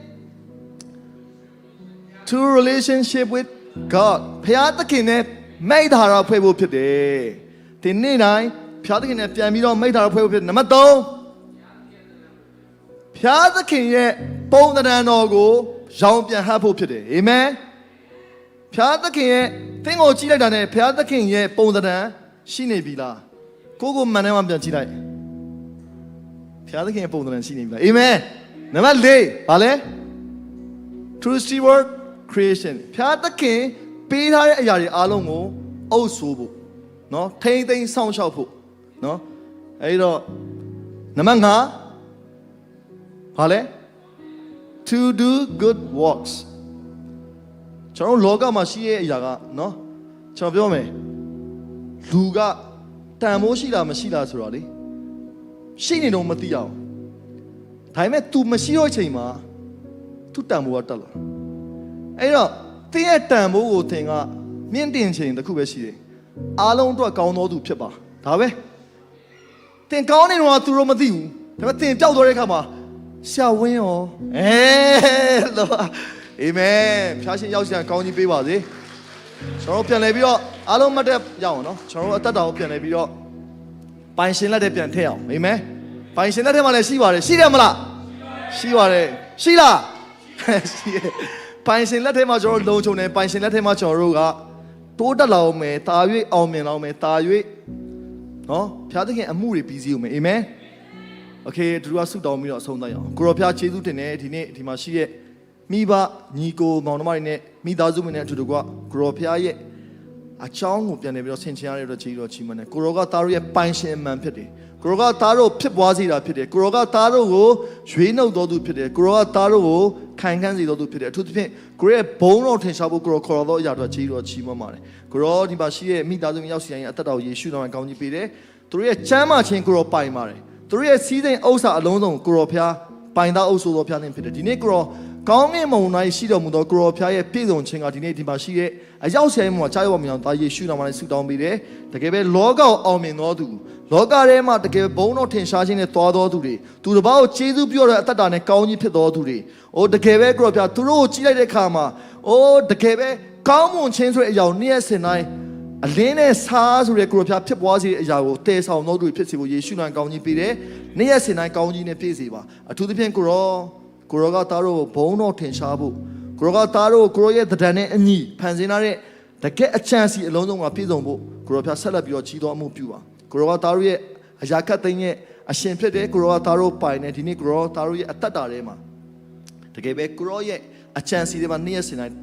to relationship with God ဖျားသခင်နဲ့မိတ်တာဖွဲ့ဖို့ဖြစ်တယ်ဒီနေ့တိုင်းဖျားသခင်နဲ့ပြန်ပြီးတော့မိတ်တာဖွဲ့ဖို့ဖြစ်တယ်နံပါတ်3ဖျားသခင်ရဲ့ပုံသဏ္ဍာန်တော်ကိုရောင်ပြန်ဟပ်ဖို့ဖြစ်တယ်အာမင်ဖျားသခင်ရဲ့သင်ကိုကြည့်လိုက်တာနဲ့ဖျားသခင်ရဲ့ပုံသဏ္ဍာန်ရှိနေပြီလားကိုကိုမှန်တယ်မှပြန်ကြည့်လိုက်ဖျားသခင်ရဲ့ပုံသဏ္ဍာန်ရှိနေပြီလားအာမင်နံပါတ်4ဘာလဲ true steward creation ဖျားသခင်ပေးထားတဲ့အရာတွေအားလုံးကိုအုပ်ဆိုးဖို့เนาะထိမ့်သိမ်းစောင့်ရှောက်ဖို့เนาะအဲဒီတော့နံပါတ်5ဘာလဲ to do good works ကျွန်တော်လောကမှာရှိရဲ့အရာကနော်ကျွန်တော်ပြောမယ်လူကတန်ဖိုးရှိလားမရှိလားဆိုတော့လေရှိနေတော့မသိအောင်ဒါပေမဲ့ तू မရှိတော့ချိန်မှာ तू တန်ဖိုးကတက်လာအဲ့တော့တင်းရဲ့တန်ဖိုးကိုသင်ကမြင့်တင်ချိန်တစ်ခုပဲရှိတယ်အားလုံးအတွက်ကောင်းသောသူဖြစ်ပါဒါပဲတင်ကောင်းနေတော့ तू တော့မသိဘူးဒါပေမဲ့တင်ပျောက်သွားတဲ့အခါမှာရှာဝင်းရောလောအာမင်ဖျားရှင်ရောက်စံကောင်းကြီးပေးပါစေကျွန်တော်ပြန်လဲပြီးတော့အားလုံးမတ်တက်ရအောင်နော်ကျွန်တော်အသက်တာကိုပြန်လဲပြီးတော့ပိုင်ရှင်လက်ထဲပြန်ထည့်အောင်အာမင်ပိုင်ရှင်လက်ထဲမှာလည်းရှိပါတယ်ရှိတယ်မလားရှိပါတယ်ရှိလားရှိတယ်ပိုင်ရှင်လက်ထဲမှာကျွန်တော်လုံခြုံတယ်ပိုင်ရှင်လက်ထဲမှာကျွန်တော်တို့ကတိုးတက်လာအောင်မယ်တာ၍အောင်မြင်လာအောင်မယ်တာ၍နော်ဖျားသခင်အမှုတွေပြီးစီအောင်မယ်အာမင်โอเคသူတို့ကဆုတောင်းပြီးတော့အဆုံးသတ်ရအောင်ကိုရောဖျားကျေးဇူးတင်တယ်ဒီနေ့ဒီမှာရှိရဲ့မိဘညီကိုမောင်နှမတွေနဲ့မိသားစုဝင်တွေအတူတူကကိုရောဖျားရဲ့အချောင်းကိုပြန်နေပြီးတော့ဆင်ခြင်ရတဲ့အတွက်ကျေးဇူးတော်ချီးမွမ်းတယ်ကိုရောကသားတို့ရဲ့ပိုင်ရှင်အမှန်ဖြစ်တယ်ကိုရောကသားတို့ဖြစ်ပွားစေတာဖြစ်တယ်ကိုရောကသားတို့ကိုရွေးနှုတ်တော်သူဖြစ်တယ်ကိုရောကသားတို့ကိုခိုင်ခန့်စေတော်သူဖြစ်တယ်အထူးသဖြင့်ကိုရဲ့ဘုံတော်ထင်ရှားဖို့ကိုရောခေါ်တော်အရာတော်ကျေးဇူးတော်ချီးမွမ်းပါတယ်ကိုရောဒီမှာရှိရဲ့မိသားစုဝင်ရောက်စီရင်အသက်တော်ယေရှုတော်နဲ့ကောင်းကြီးပေးတယ်သူတို့ရဲ့ချမ်းသာခြင်းကိုရောပိုင်ပါတယ်သူတို့ရဲ့စီးစိမ်ဥစ္စာအလုံးစုံကိုရောဖျားပိုင်သားအုပ်ဆိုတော်ဖျားနေဖြစ်တယ်ဒီနေ့ကိုရောကောင်းကင်ဘုံ၌ရှိတော်မူသောကိုရောဖျားရဲ့ပြည့်စုံခြင်းကဒီနေ့ဒီမှာရှိတဲ့အရောက်ဆဲမှာကြားရပါမယ်သားယေရှုနာမနဲ့ဆုတောင်းပေးတယ်တကယ်ပဲလောကကိုအောင်မြင်တော်သူလောကထဲမှာတကယ်ဘုံတော်ထင်ရှားခြင်းနဲ့တွားတော်သူတွေသူတစ်ပါးကိုကျေးဇူးပြုတဲ့အသက်တာနဲ့ကောင်းကြီးဖြစ်တော်သူတွေအိုးတကယ်ပဲကိုရောဖျားသူတို့ကိုကြည့်လိုက်တဲ့အခါမှာအိုးတကယ်ပဲကောင်းမွန်ခြင်းဆိုတဲ့အရာနေ့ရက်စဉ်တိုင်းအလင်းနဲ့စားဆိုတဲ့ကိုရောဖျားဖြစ်ပွားစေတဲ့အရာကိုတည်ဆောင်တော်သူတွေဖြစ်စေဖို့ယေရှုနာကောင်းကြီးပေးတယ်နေ့ရက်စဉ်တိုင်းကောင်းကြီးနဲ့ပြည့်စေပါအထူးသဖြင့်ကိုရောကသားတို့ဘုံတော်ထင်ရှားဖို့ကိုရောကသားတို့ကိုရောရဲ့တဒံနဲ့အညီဖန်ဆင်းထားတဲ့တကယ်အချမ်းစီအလုံးစုံကပြည့်စုံဖို့ကိုရောဖျားဆက်လက်ပြီးတော့ကြီးတော်မှုပြုပါကိုရောကသားတို့ရဲ့အရာခတ်သိမ်းရဲ့အရှင်ဖြစ်တဲ့ကိုရောကသားတို့ပိုင်နေဒီနေ့ကိုရောသားတို့ရဲ့အသက်တာထဲမှာတကယ်ပဲကိုရောရဲ့အချမ်းစီတွေမှာနေ့ရက်စဉ်တိုင်း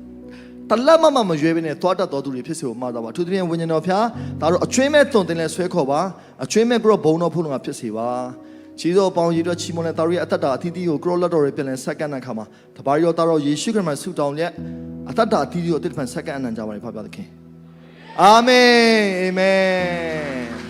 တလက်မမရွေးဘဲနဲ့သွားတတ်တော်သူတွေဖြစ်စေဖို့မှာတော့ပါအထူးသဖြင့်ဝိညာဉ်တော်ဖျားသားတို့အချွေးမဲ့တုံတင်လဲဆွဲခေါ်ပါအချွေးမဲ့ကိုရောဘုံတော်ဖို့လုံးကဖြစ်စေပါခြေတော်ပေါင်းရည်တော်ချီမွန်တဲ့သားတို့ရဲ့အသက်တာအသီးသီးကိုကရောလက်တော်တွေပြန်လည်ဆက်ကပ်တဲ့အခါမှာတပါးရောသားတော်ယေရှုခရစ်မှာဆုတောင်းလက်အသက်တာအသီးသီးကိုအသစ်ပြန်ဆက်ကပ်အနံ့ကြပါလေဖပါသခင်အာမင်အာမင်